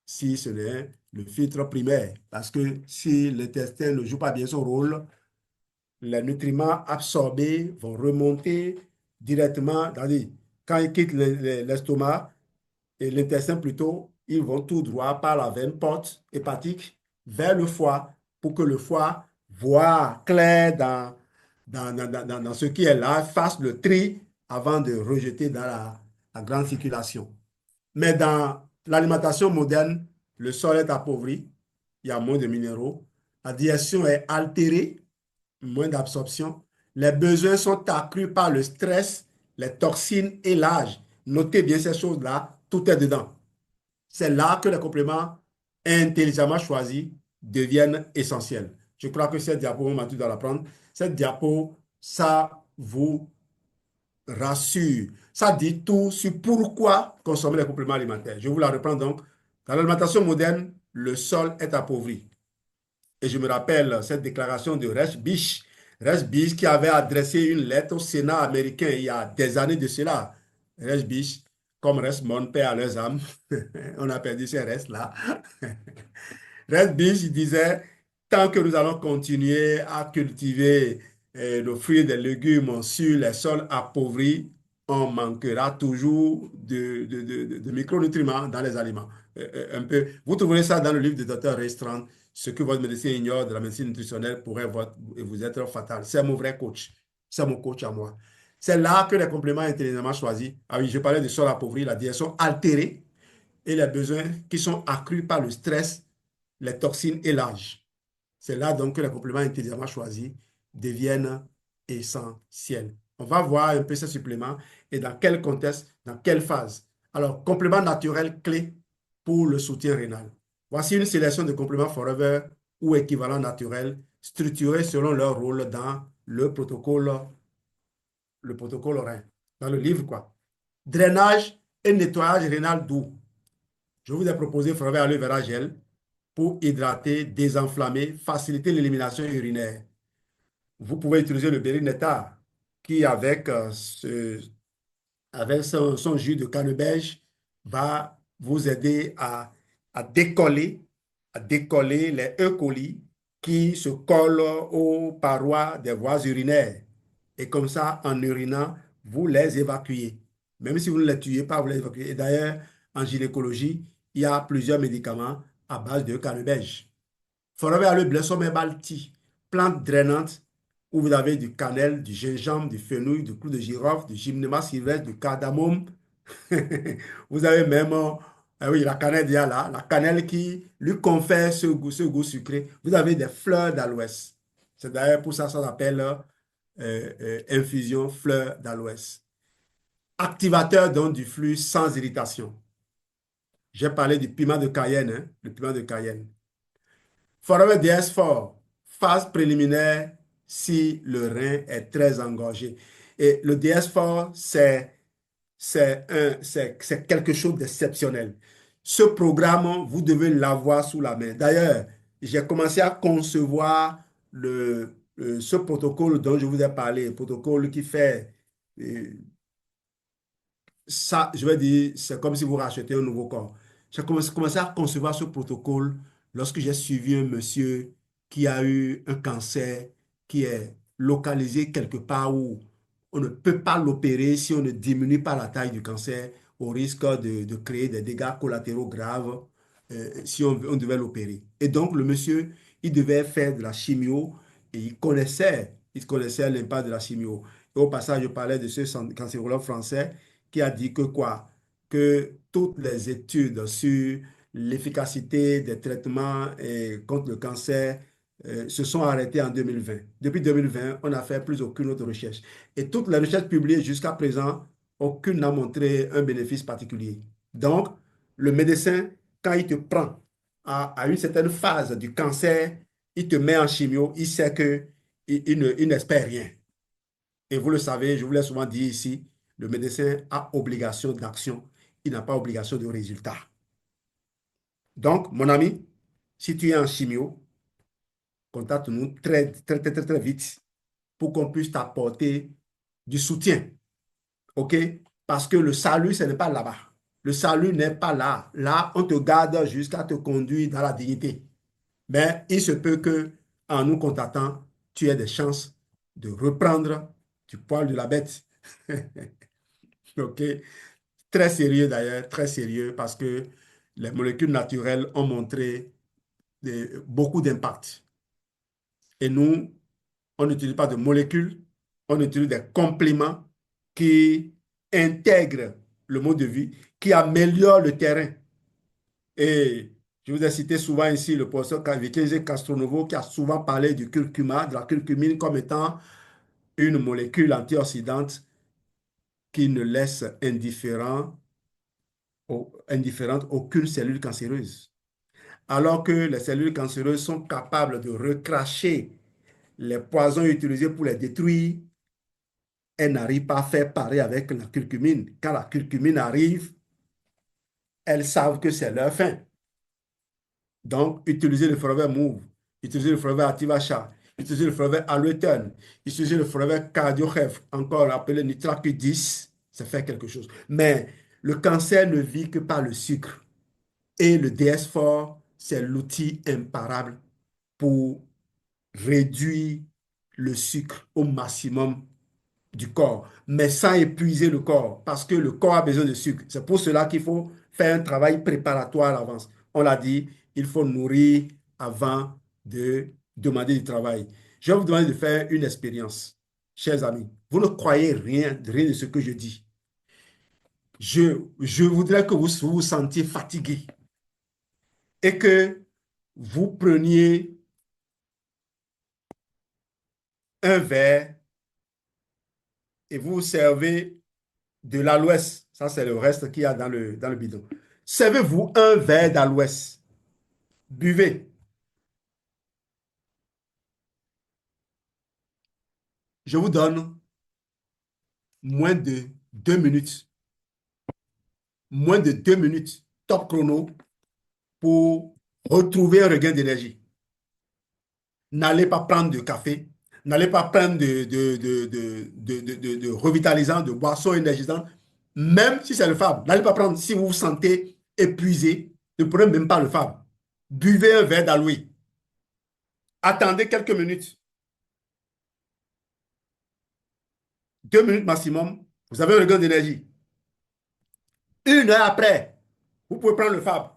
si ce n'est le filtre primaire. Parce que si l'intestin ne joue pas bien son rôle, les nutriments absorbés vont remonter directement, c'est-à-dire quand ils quittent l'estomac et l'intestin plutôt, ils vont tout droit par la veine porte hépatique vers le foie pour que le foie voit clair dans ce qui est là, fasse le tri avant de rejeter dans la grande circulation. Mais dans l'alimentation moderne, le sol est appauvri, il y a moins de minéraux, la digestion est altérée, moins d'absorption. Les besoins sont accrus par le stress, les toxines et l'âge. Notez bien ces choses-là, tout est dedans. C'est là que les compléments intelligemment choisis deviennent essentiels. Je crois que cette diapo, on m'a tout à l'apprendre. Cette diapo, ça vous rassure. Ça dit tout sur pourquoi consommer les compléments alimentaires. Je vous la reprends donc. Dans l'alimentation moderne, le sol est appauvri. Et je me rappelle cette déclaration de Rex Beach. Rex Beach qui avait adressé une lettre au Sénat américain il y a des années de cela. Rex Beach, comme reste mon père à leurs âmes, on a perdu ces restes-là. Rex Beach il disait, tant que nous allons continuer à cultiver nos fruits et des légumes sur les sols appauvris, on manquera toujours de micronutriments dans les aliments. Un peu. Vous trouverez ça dans le livre du docteur Restreint. Ce que votre médecin ignore de la médecine nutritionnelle pourrait vous être fatal. C'est mon vrai coach. C'est mon coach à moi. C'est là que les compléments intelligemment choisis. Ah oui, je parlais du sol appauvri, la digestion altérée et les besoins qui sont accrus par le stress, les toxines et l'âge. C'est là donc que les compléments intelligemment choisis deviennent essentiels. On va voir un peu ces suppléments et dans quel contexte, dans quelle phase. Alors, compléments naturels clés pour le soutien rénal. Voici une sélection de compléments forever ou équivalents naturels structurés selon leur rôle dans le protocole Rhin, dans le livre quoi. Drainage et nettoyage rénal doux. Je vous ai proposé forever aloe vera gel pour hydrater, désenflammer, faciliter l'élimination urinaire. vous pouvez utiliser le berry nectar qui, avec son jus de canneberge, va vous aider à décoller, à décoller les E. coli qui se collent aux parois des voies urinaires. Et comme ça, en urinant, vous les évacuez. Même si vous ne les tuez pas, vous les évacuez. Et d'ailleurs, en gynécologie, il y a plusieurs médicaments à base de canneberge. Forêt à le blesson balti, plante drainante où vous avez du cannelle, du gingembre, du fenouil, du clou de girofle, du gymnema sylvestre, du cardamome. Vous avez même, oui, la cannelle, il y a là, la cannelle qui lui confère ce goût sucré. Vous avez des fleurs d'aloès. C'est d'ailleurs pour ça que ça s'appelle infusion fleurs d'aloès. Activateur donc du flux sans irritation. J'ai parlé du piment de Cayenne, hein, le piment de Cayenne. Forever DS fort, phase préliminaire si le rein est très engorgé. Et le DS fort, c'est quelque chose d'exceptionnel. Ce programme, vous devez l'avoir sous la main. D'ailleurs, j'ai commencé à concevoir ce protocole dont je vous ai parlé, le protocole qui fait euh, ça, je vais dire, c'est comme si vous rachetez un nouveau corps. J'ai commencé à concevoir ce protocole lorsque j'ai suivi un monsieur qui a eu un cancer qui est localisé quelque part où on ne peut pas l'opérer si on ne diminue pas la taille du cancer au risque de créer des dégâts collatéraux graves si on devait l'opérer. Et donc, le monsieur, il devait faire de la chimio et il connaissait l'impact de la chimio. Et au passage, je parlais de ce cancérologue français qui a dit que quoi? Que toutes les études sur l'efficacité des traitements contre le cancer se sont arrêtées en 2020. Depuis 2020, on n'a fait plus aucune autre recherche. Et toutes les recherches publiées jusqu'à présent, aucune n'a montré un bénéfice particulier. Donc, le médecin, quand il te prend à une certaine phase du cancer, il te met en chimio, il sait que il n'espère rien. Et vous le savez, je vous l'ai souvent dit ici, le médecin a obligation d'action, il n'a pas obligation de résultat. Donc, mon ami, si tu es en chimio, contacte-nous très, très, très, très, très vite pour qu'on puisse t'apporter du soutien. OK? Parce que le salut, ce n'est pas là-bas. Le salut n'est pas là. Là, on te garde jusqu'à te conduire dans la dignité. Mais il se peut que, en nous contactant, tu aies des chances de reprendre du poil de la bête. OK? Très sérieux d'ailleurs, très sérieux parce que les molécules naturelles ont montré beaucoup d'impact. Et nous, on n'utilise pas de molécules, on utilise des compléments qui intègrent le mode de vie, qui améliorent le terrain. Et je vous ai cité souvent ici le professeur Vicente Castronovo qui a souvent parlé du curcuma, de la curcumine comme étant une molécule antioxydante qui ne laisse indifférente aucune cellule cancéreuse. Alors que les cellules cancéreuses sont capables de recracher les poisons utilisés pour les détruire, elles n'arrivent pas à faire pareil avec la curcumine. Quand la curcumine arrive, elles savent que c'est leur fin. Donc, utilisez le forever move, utilisez le forever activation, utilisez le forever alloetone, utilisez le forever cardioref, encore appelé nitrate 10, ça fait quelque chose. Mais le cancer ne vit que par le sucre. Et le DS4, c'est l'outil imparable pour réduire le sucre au maximum du corps, mais sans épuiser le corps, parce que le corps a besoin de sucre. C'est pour cela qu'il faut faire un travail préparatoire à l'avance. On l'a dit, il faut nourrir avant de demander du travail. Je vais vous demander de faire une expérience, chers amis. Vous ne croyez rien de ce que je dis. Je voudrais que vous vous sentiez fatigué et que vous preniez un verre et vous servez de l'aloès. Ça, c'est le reste qu'il y a dans le bidon. Servez-vous un verre d'aloès. Buvez. Je vous donne moins de 2 minutes. Moins de 2 minutes. Top chrono pour retrouver un regain d'énergie. N'allez pas prendre de café. N'allez pas prendre de revitalisants, de boissons énergisantes, même si c'est le fable. N'allez pas prendre, si vous vous sentez épuisé, ne prenez même pas le fable. Buvez un verre d'aloe. Attendez quelques minutes, 2 minutes maximum, vous avez un regain d'énergie. 1 heure après, vous pouvez prendre le fable.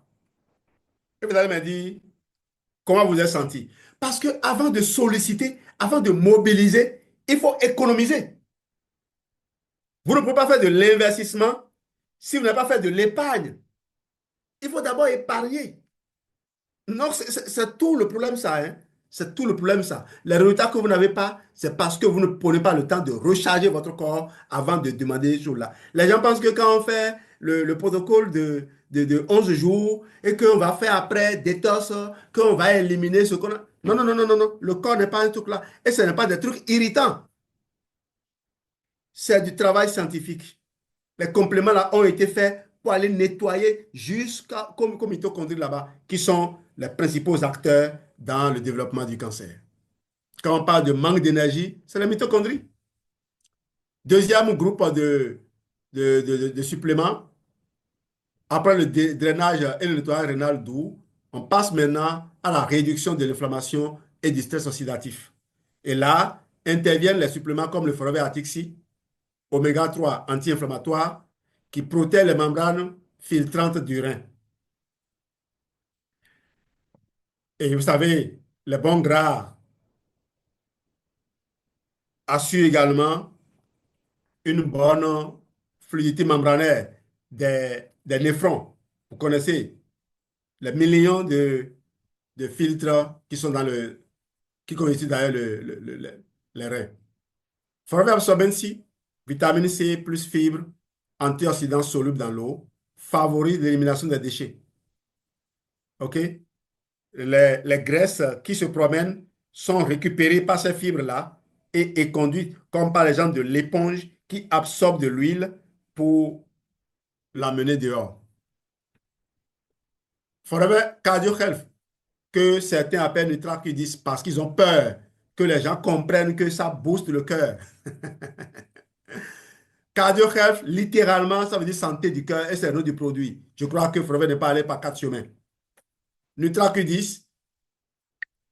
Et vous allez me dire comment vous êtes senti. Parce que avant de solliciter, avant de mobiliser, il faut économiser. Vous ne pouvez pas faire de l'investissement si vous n'avez pas fait de l'épargne. Il faut d'abord épargner. Non, c'est tout le problème, ça. Hein. C'est tout le problème, ça. Les résultats que vous n'avez pas, c'est parce que vous ne prenez pas le temps de recharger votre corps avant de demander ces choses-là. Les gens pensent que quand on fait le protocole de 11 jours et qu'on va faire après détox, qu'on va éliminer ce qu'on a. Non, non, non, non, non, non. Le corps n'est pas un truc là. Et ce n'est pas des trucs irritants. C'est du travail scientifique. Les compléments là ont été faits pour aller nettoyer jusqu'à comme mitochondries là-bas, qui sont les principaux acteurs dans le développement du cancer. Quand on parle de manque d'énergie, c'est les mitochondries. Deuxième groupe de suppléments, après le drainage et le nettoyage rénal doux, on passe maintenant à la réduction de l'inflammation et du stress oxydatif. Et là, interviennent les suppléments comme le forever Atixi, oméga 3 anti-inflammatoire, qui protège les membranes filtrantes du rein. Et vous savez, les bons gras assurent également une bonne fluidité membranaire des néphrons. Vous connaissez les millions de filtres qui sont qui constituent d'ailleurs les reins. Forever Absorbent C, vitamine C plus fibres, antioxydants solubles dans l'eau, favorise l'élimination des déchets. OK? Les graisses qui se promènent sont récupérées par ces fibres-là et conduites, comme par exemple de l'éponge qui absorbe de l'huile pour l'amener dehors. Forever Cardio Health, que certains appellent NutraQ10 parce qu'ils ont peur que les gens comprennent que ça booste le cœur. Cardio Health, littéralement, ça veut dire santé du cœur et c'est le nom du produit. Je crois que Forever n'est pas allé par 4 chemins. NutraQ10,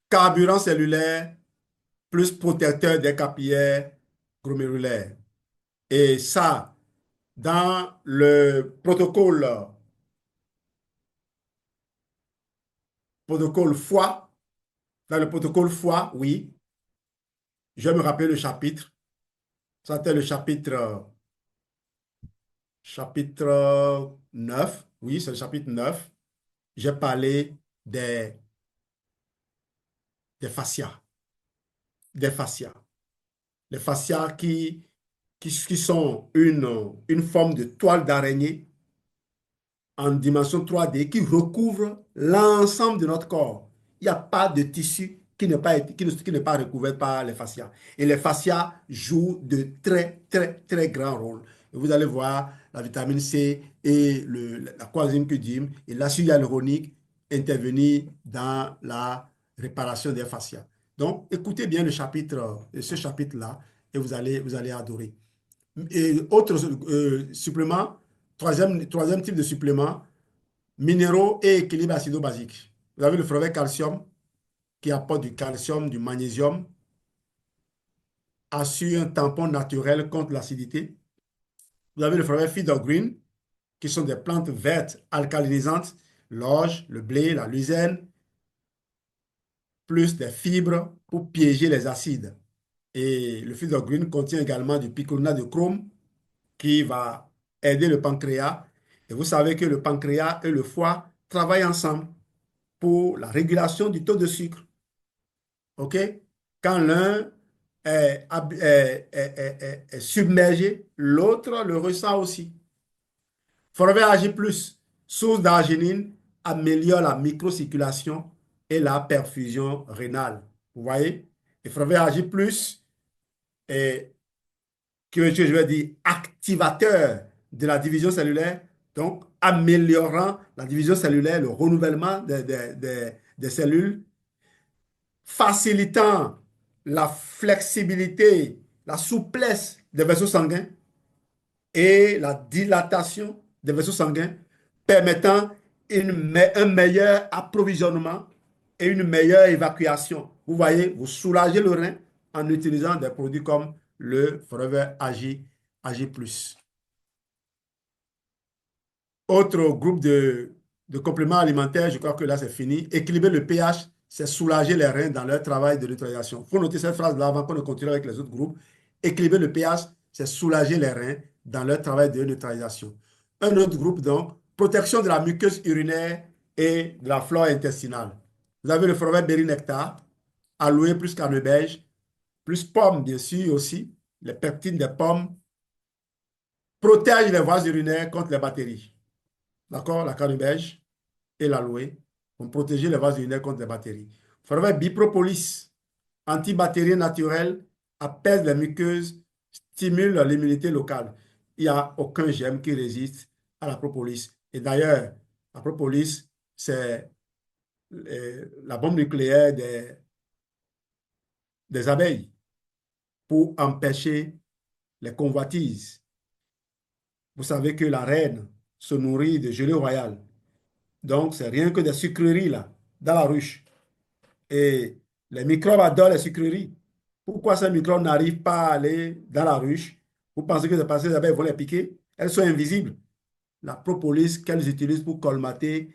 carburant cellulaire, plus protecteur des capillaires glomérulaires. Et ça, dans le protocole foie, dans le protocole foie, oui, je vais me rappeler le chapitre. C'était le chapitre 9. Oui, c'est le chapitre 9. J'ai parlé des, des fascias. Des fascias. Les fascias qui sont une forme de toile d'araignée en dimension 3D qui recouvre l'ensemble de notre corps. Il n'y a pas de tissu qui n'est pas recouvert par les fascias. Et les fascias jouent de très, très, très grands rôles. Et vous allez voir la vitamine C et la coenzyme Q10 et l'acide hyaluronique intervenir dans la réparation des fascias. Donc, écoutez bien ce chapitre-là et vous allez adorer. Et autre supplément, troisième type de supplément, minéraux et équilibre acido-basique. Vous avez le brevet calcium qui apporte du calcium, du magnésium, assure un tampon naturel contre l'acidité. Vous avez le brevet Feeder Green qui sont des plantes vertes alcalinisantes, l'orge, le blé, la luzerne, plus des fibres pour piéger les acides. Et le Feeder Green contient également du picolinate de chrome qui va aider le pancréas. Et vous savez que le pancréas et le foie travaillent ensemble pour la régulation du taux de sucre. OK? Quand l'un est submergé, l'autre le ressent aussi. Forever Ag+, source d'arginine, améliore la microcirculation et la perfusion rénale. Vous voyez? Et Forever Ag+, est que je vais dire activateur de la division cellulaire, donc améliorant la division cellulaire, le renouvellement des cellules, facilitant la flexibilité, la souplesse des vaisseaux sanguins et la dilatation des vaisseaux sanguins permettant un meilleur approvisionnement et une meilleure évacuation. Vous voyez, vous soulagez le rein en utilisant des produits comme le Forever AG+. Autre groupe de compléments alimentaires, je crois que là c'est fini. Équilibrer le pH, c'est soulager les reins dans leur travail de neutralisation. Il faut noter cette phrase-là avant qu'on ne continue avec les autres groupes. Équilibrer le pH, c'est soulager les reins dans leur travail de neutralisation. Un autre groupe, donc, protection de la muqueuse urinaire et de la flore intestinale. Vous avez le Forever Berry Nectar, aloe plus canneberge, plus pomme, bien sûr, aussi. Les peptines des pommes protègent les voies urinaires contre les bactéries. D'accord? La canneberge et l'aloe vont protéger les vases urinaires contre les bactéries. Forever Bipropolis, antibactérien naturel, apaise les muqueuses, stimule l'immunité locale. Il n'y a aucun germe qui résiste à la propolis. Et d'ailleurs, la propolis, c'est la bombe nucléaire des abeilles pour empêcher les convoitises. Vous savez que la reine se nourrit de gelée royale. Donc, c'est rien que des sucreries là, dans la ruche. Et les microbes adorent les sucreries. Pourquoi ces microbes n'arrivent pas à aller dans la ruche? Vous pensez que c'est parce que les abeilles vont les piquer? Elles sont invisibles. La propolis qu'elles utilisent pour colmater,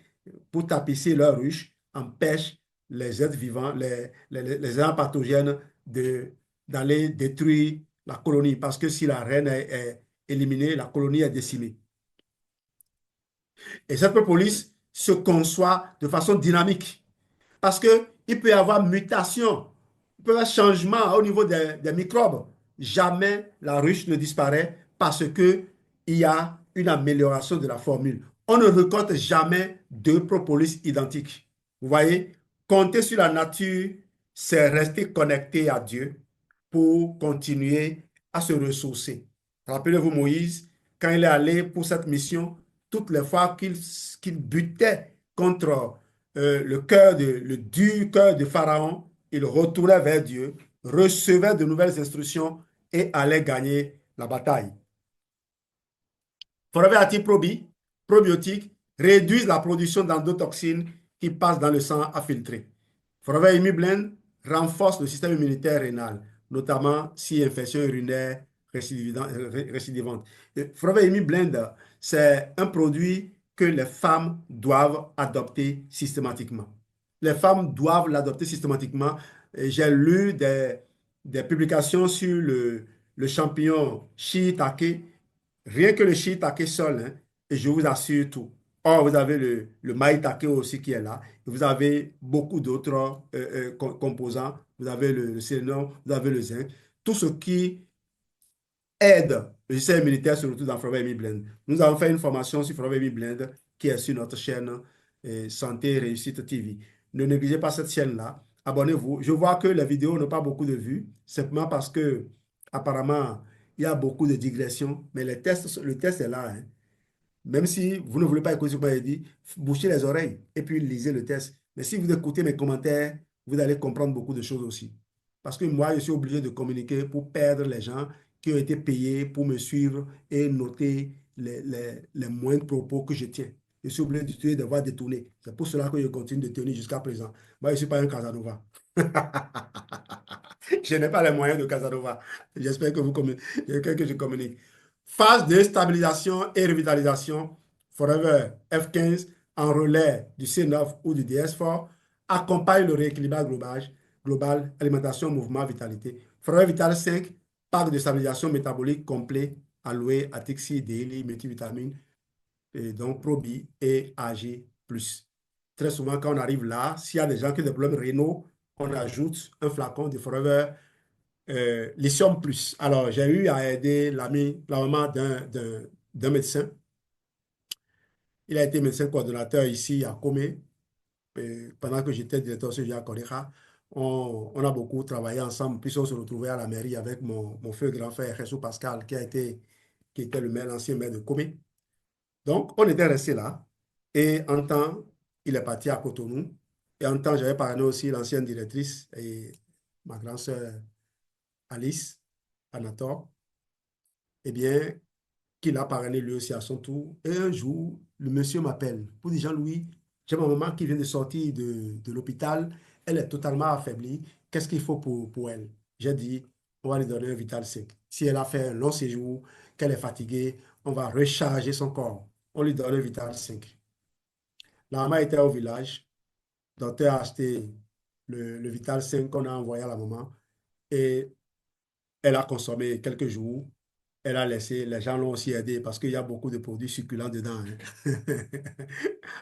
pour tapisser leur ruche, empêche les êtres vivants, les agents pathogènes d'aller détruire la colonie. Parce que si la reine est éliminée, la colonie est décimée. Et cette propolis se conçoit de façon dynamique. Parce qu'il peut y avoir mutation, il peut y avoir changement au niveau des microbes. Jamais la ruche ne disparaît parce qu'il y a une amélioration de la formule. On ne récolte jamais deux propolis identiques. Vous voyez, compter sur la nature, c'est rester connecté à Dieu pour continuer à se ressourcer. Rappelez-vous Moïse, quand il est allé pour cette mission, toutes les fois qu'il butait contre le dur cœur de Pharaon, il retournait vers Dieu, recevait de nouvelles instructions et allait gagner la bataille. Forever Active probiotiques, réduisent la production d'endotoxines qui passent dans le sang à filtrer. Forever Imi Blend renforce le système immunitaire rénal, notamment si infection urinaire récidivante. Forever Imi Blend, c'est un produit que les femmes doivent adopter systématiquement. Les femmes doivent l'adopter systématiquement. J'ai lu des publications sur le champignon shiitake. Rien que le shiitake seul, hein, et je vous assure tout. Or, vous avez le maitake aussi qui est là. Et vous avez beaucoup d'autres composants. Vous avez le sélénium, vous avez le zinc. Tout ce qui aide le système immunitaire, surtout dans Forever Me Blend. Nous avons fait une formation sur Forever Me Blend qui est sur notre chaîne Santé et Réussite TV. Ne négligez pas cette chaîne-là. Abonnez-vous. Je vois que les vidéos n'ont pas beaucoup de vues, simplement parce que apparemment, il y a beaucoup de digressions, mais le test est là, hein. Même si vous ne voulez pas écouter ce que j'ai dit, bouchez les oreilles et puis lisez le test. Mais si vous écoutez mes commentaires, vous allez comprendre beaucoup de choses aussi. Parce que moi, je suis obligé de communiquer pour perdre les gens qui ont été payés pour me suivre et noter les moindres propos que je tiens. Je suis obligé d'avoir détourné. C'est pour cela que je continue de tenir jusqu'à présent. Moi, je ne suis pas un Casanova. Je n'ai pas les moyens de Casanova. J'espère que je communique. Phase de stabilisation et revitalisation, Forever F15 en relais du C9 ou du DS4, accompagne le rééquilibrage global, alimentation, mouvement, vitalité. Forever Vital 5, pack de stabilisation métabolique complet, aloe, atixi, daily, multivitamine, et donc Probi et AG+. Très souvent, quand on arrive là, s'il y a des gens qui ont des problèmes rénaux, on ajoute un flacon de Forever Lithium Plus. Alors, j'ai eu à aider la maman d'un médecin. Il a été médecin coordonnateur ici à Comé, pendant que j'étais directeur sujet à Kodeka. On a beaucoup travaillé ensemble, puis on se retrouvait à la mairie avec mon feu grand frère, Jesus Pascal, qui était l'ancien maire de Comé. Donc, on était resté là. Et en temps, il est parti à Cotonou. Et en temps, j'avais parlé aussi l'ancienne directrice. Et ma grande sœur Alice, Anatole, eh bien, qui l'a parrainé lui aussi à son tour. Et un jour, le monsieur m'appelle pour dire, Jean-Louis, j'ai ma maman qui vient de sortir de l'hôpital. Elle est totalement affaiblie. Qu'est-ce qu'il faut pour elle? J'ai dit, on va lui donner un Vital 5. Si elle a fait un long séjour, qu'elle est fatiguée, on va recharger son corps. On lui donne un Vital 5. La maman était au village. Le docteur a acheté le Vital 5 qu'on a envoyé à la maman. Et elle a consommé quelques jours. Elle a laissé, les gens l'ont aussi aidé parce qu'il y a beaucoup de produits succulents dedans, hein.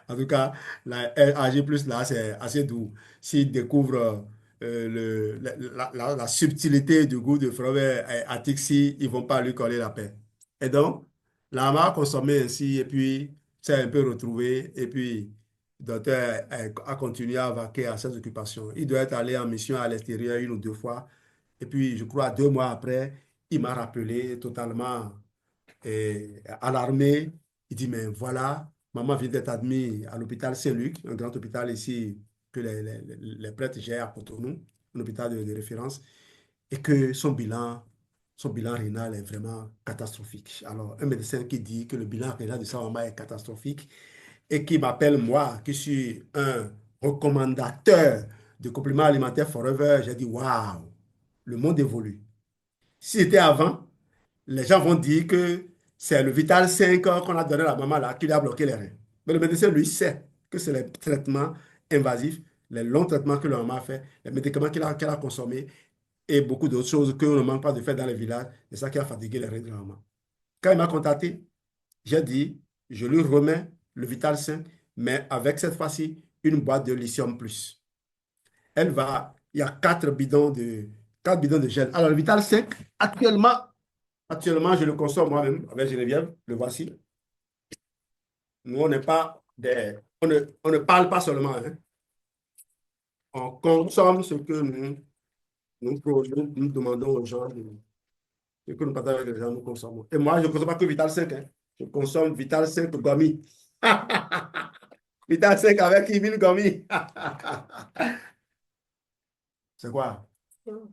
En tout cas, la AG plus là, c'est assez doux. S'ils découvrent la subtilité du goût de fromage à Tixi, ils ne vont pas lui coller la paix. Et donc, la maman a consommé ainsi et puis s'est un peu retrouvé et puis le docteur a continué à vaquer à ses occupations. Il doit être allé en mission à l'extérieur une ou deux fois. Et puis, je crois, 2 mois après, il m'a rappelé totalement alarmé. Il dit, mais voilà, maman vient d'être admise à l'hôpital Saint-Luc, un grand hôpital ici que les prêtres gèrent à Cotonou, un hôpital de référence, et que son bilan rénal est vraiment catastrophique. Alors, un médecin qui dit que le bilan rénal de sa maman est catastrophique et qui m'appelle moi, qui suis un recommandateur de compléments alimentaires Forever, j'ai dit, waouh, le monde évolue. Si c'était avant, les gens vont dire que c'est le Vital 5 qu'on a donné à la maman là qui lui a bloqué les reins. Mais le médecin, lui, sait que c'est les traitements invasifs, les longs traitements que la maman a fait, les médicaments qu'elle a consommés et beaucoup d'autres choses qu'on ne manque pas de faire dans les villages. C'est ça qui a fatigué les reins de la maman. Quand il m'a contacté, j'ai dit, je lui remets le Vital 5, mais avec cette fois-ci une boîte de lithium plus. Il y a 4 bidons de gel. Alors, le Vital 5, actuellement, je le consomme moi-même avec Geneviève. Le voici. Nous, on n'est pas des. On ne parle pas seulement, hein. On consomme ce que nous demandons aux gens. Ce que nous partageons avec les gens, nous consommons. Et moi, je ne consomme pas que Vital 5, hein. Je consomme Vital 5 Gomi. Vital 5 avec Yvil Gomi. C'est quoi?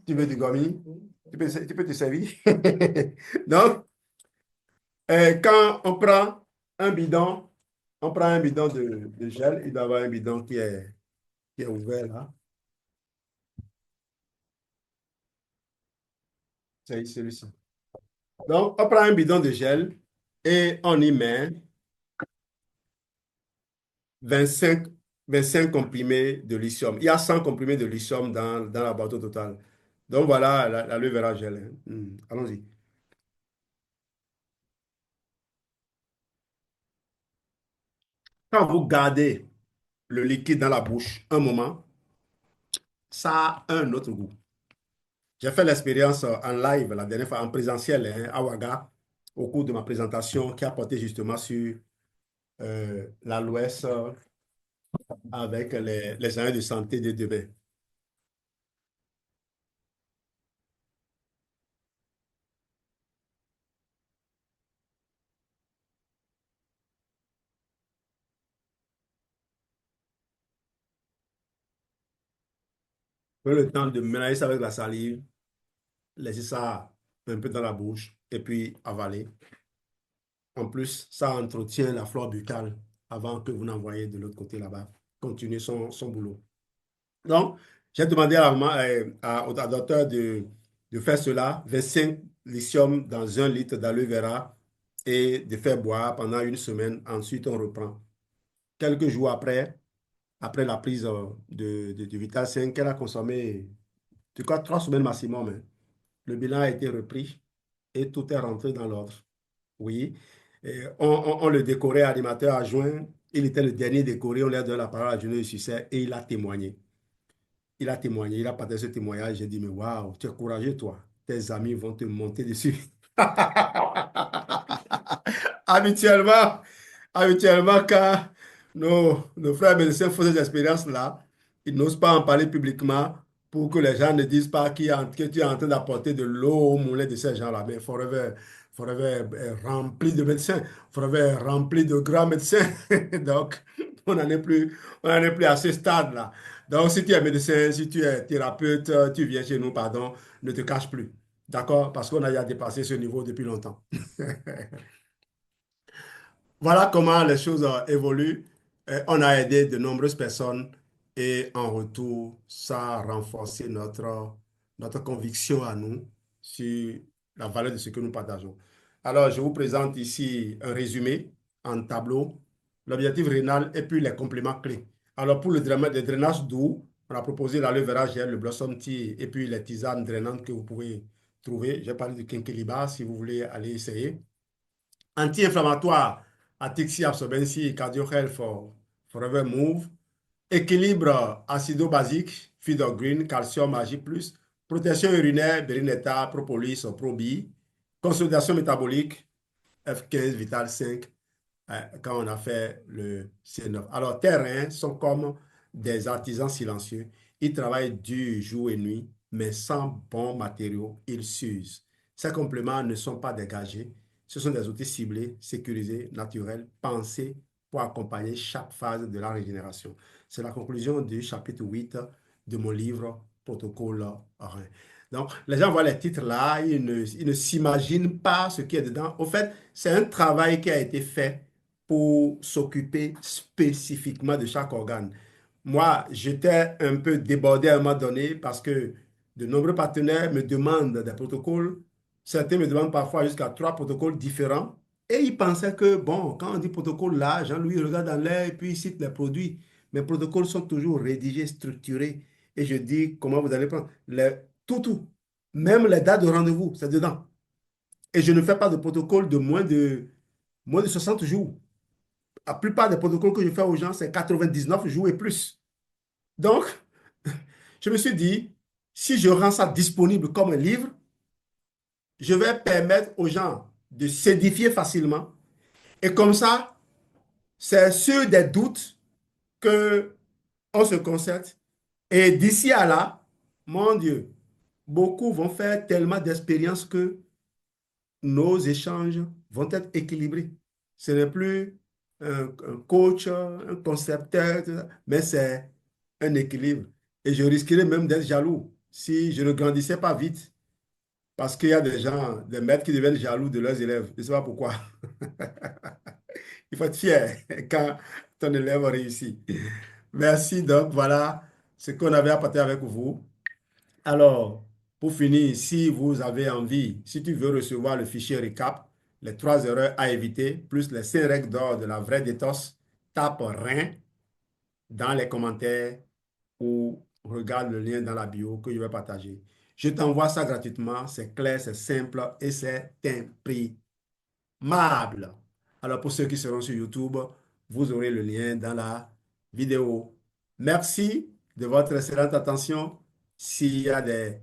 Tu veux du Gomi? Tu peux te servir. Donc, quand on prend un bidon de gel, il doit y avoir un bidon qui est ouvert là. C'est celui-ci. Donc, on prend un bidon de gel et on y met 25, 25 comprimés de lithium. Il y a 100 comprimés de lithium dans la boîte au total. Donc, voilà l'aloe vera gel, hein. Allons-y. Quand vous gardez le liquide dans la bouche un moment, ça a un autre goût. J'ai fait l'expérience en live la dernière fois, en présentiel, hein, à Ouaga, au cours de ma présentation qui a porté justement sur l'Aloès avec les enjeux de santé de demain. Prenez le temps de mélanger ça avec la salive, laisser ça un peu dans la bouche et puis avaler. En plus, ça entretient la flore buccale avant que vous n'envoyiez de l'autre côté là-bas. Continuez son boulot. Donc, j'ai demandé au docteur de faire cela, 25 lithium dans 1 litre d'aloe vera et de faire boire pendant une semaine. Ensuite, on reprend. Quelques jours après la prise du Vital 5, elle a consommé, en tout cas, 3 semaines maximum, hein. Le bilan a été repris et tout est rentré dans l'ordre. Oui. Et on le décorait animateur adjoint. Il était le dernier décoré. On lui a donné la parole à Julien Succès et il a témoigné. Il a témoigné, il a partagé ce témoignage. J'ai dit, mais waouh, tu es courageux, toi. Tes amis vont te monter dessus. Habituellement, habituellement, quand nos frères médecins font ces expériences-là, ils n'osent pas en parler publiquement pour que les gens ne disent pas que tu es en train d'apporter de l'eau au moulin de ces gens-là. Mais Forever est rempli de médecins, Forever est rempli de grands médecins. Donc, on n'en est plus à ce stade-là. Donc, si tu es médecin, si tu es thérapeute, tu viens chez nous, pardon, ne te cache plus. D'accord? Parce qu'on a déjà dépassé ce niveau depuis longtemps. Voilà comment les choses évoluent. On a aidé de nombreuses personnes et en retour, ça a renforcé notre conviction à nous sur la valeur de ce que nous partageons. Alors, je vous présente ici un résumé en tableau, l'objectif rénal et puis les compléments clés. Alors, pour le drainage doux, on a proposé l'aloe vera gel, le blossom tea et puis les tisanes drainantes que vous pouvez trouver. J'ai parlé du quinqueliba si vous voulez aller essayer. Anti-inflammatoire, Atixia absorbency, Cardio Health for Forever Move. Équilibre acido-basique, Feed of Green, calcium, Magi Plus. Protection urinaire, Berinetta, Propolis, Probi. Consolidation métabolique, F15, Vital 5, quand on a fait le C9. Alors, tes reins sont comme des artisans silencieux. Ils travaillent dur jour et nuit, mais sans bons matériaux, ils s'usent. Ces compléments ne sont pas dégagés. Ce sont des outils ciblés, sécurisés, naturels, pensés pour accompagner chaque phase de la régénération. C'est la conclusion du chapitre 8 de mon livre Protocole Rein. Donc, les gens voient les titres là, ils ne s'imaginent pas ce qui est dedans. Au fait, c'est un travail qui a été fait pour s'occuper spécifiquement de chaque organe. Moi, j'étais un peu débordé à un moment donné parce que de nombreux partenaires me demandent des protocoles. Certains me demandent parfois jusqu'à 3 protocoles différents. Et ils pensaient que, bon, quand on dit protocole là, Jean-Louis regarde dans l'air et puis il cite les produits. Mes protocoles sont toujours rédigés, structurés. Et je dis comment vous allez prendre. Tout. Même les dates de rendez-vous, c'est dedans. Et je ne fais pas de protocole de moins de 60 jours. La plupart des protocoles que je fais aux gens, c'est 99 jours et plus. Donc, je me suis dit, si je rends ça disponible comme un livre, je vais permettre aux gens de s'édifier facilement. Et comme ça, c'est sur des doutes que on se concerte. Et d'ici à là, mon Dieu, beaucoup vont faire tellement d'expériences que nos échanges vont être équilibrés. Ce n'est plus un coach, un concepteur, tout ça, mais c'est un équilibre. Et je risquerais même d'être jaloux si je ne grandissais pas vite, parce qu'il y a des gens, des maîtres qui deviennent jaloux de leurs élèves. Je ne sais pas pourquoi. Il faut être fier quand ton élève réussit. Merci. Donc, voilà ce qu'on avait à partager avec vous. Alors, pour finir, si vous avez envie, si tu veux recevoir le fichier récap, les 3 erreurs à éviter, plus les 5 règles d'or de la vraie détox, tape REIN dans les commentaires ou regarde le lien dans la bio que je vais partager. Je t'envoie ça gratuitement, c'est clair, c'est simple et c'est imprimable. Alors, pour ceux qui seront sur YouTube, vous aurez le lien dans la vidéo. Merci de votre excellente attention. S'il y a des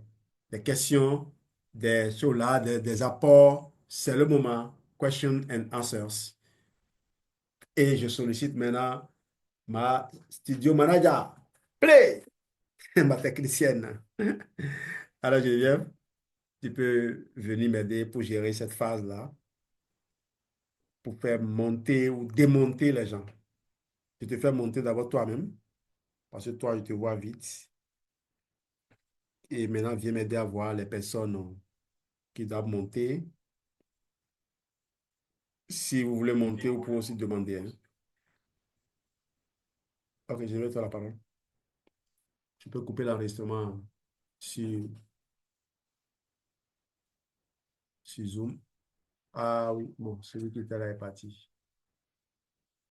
questions, des choses là, des apports, c'est le moment. Question and answers. Et je sollicite maintenant ma studio manager. Play! Ma technicienne. Alors, Geneviève, tu peux venir m'aider pour gérer cette phase-là, pour faire monter ou démonter les gens. Je te fais monter d'abord toi-même, parce que toi, je te vois vite. Et maintenant, viens m'aider à voir les personnes qui doivent monter. Si vous voulez monter, vous pouvez aussi demander, hein. Ok, je vais te la parole. Tu peux couper l'enregistrement sur, sur Zoom. Ah oui, bon, celui qui était là est parti.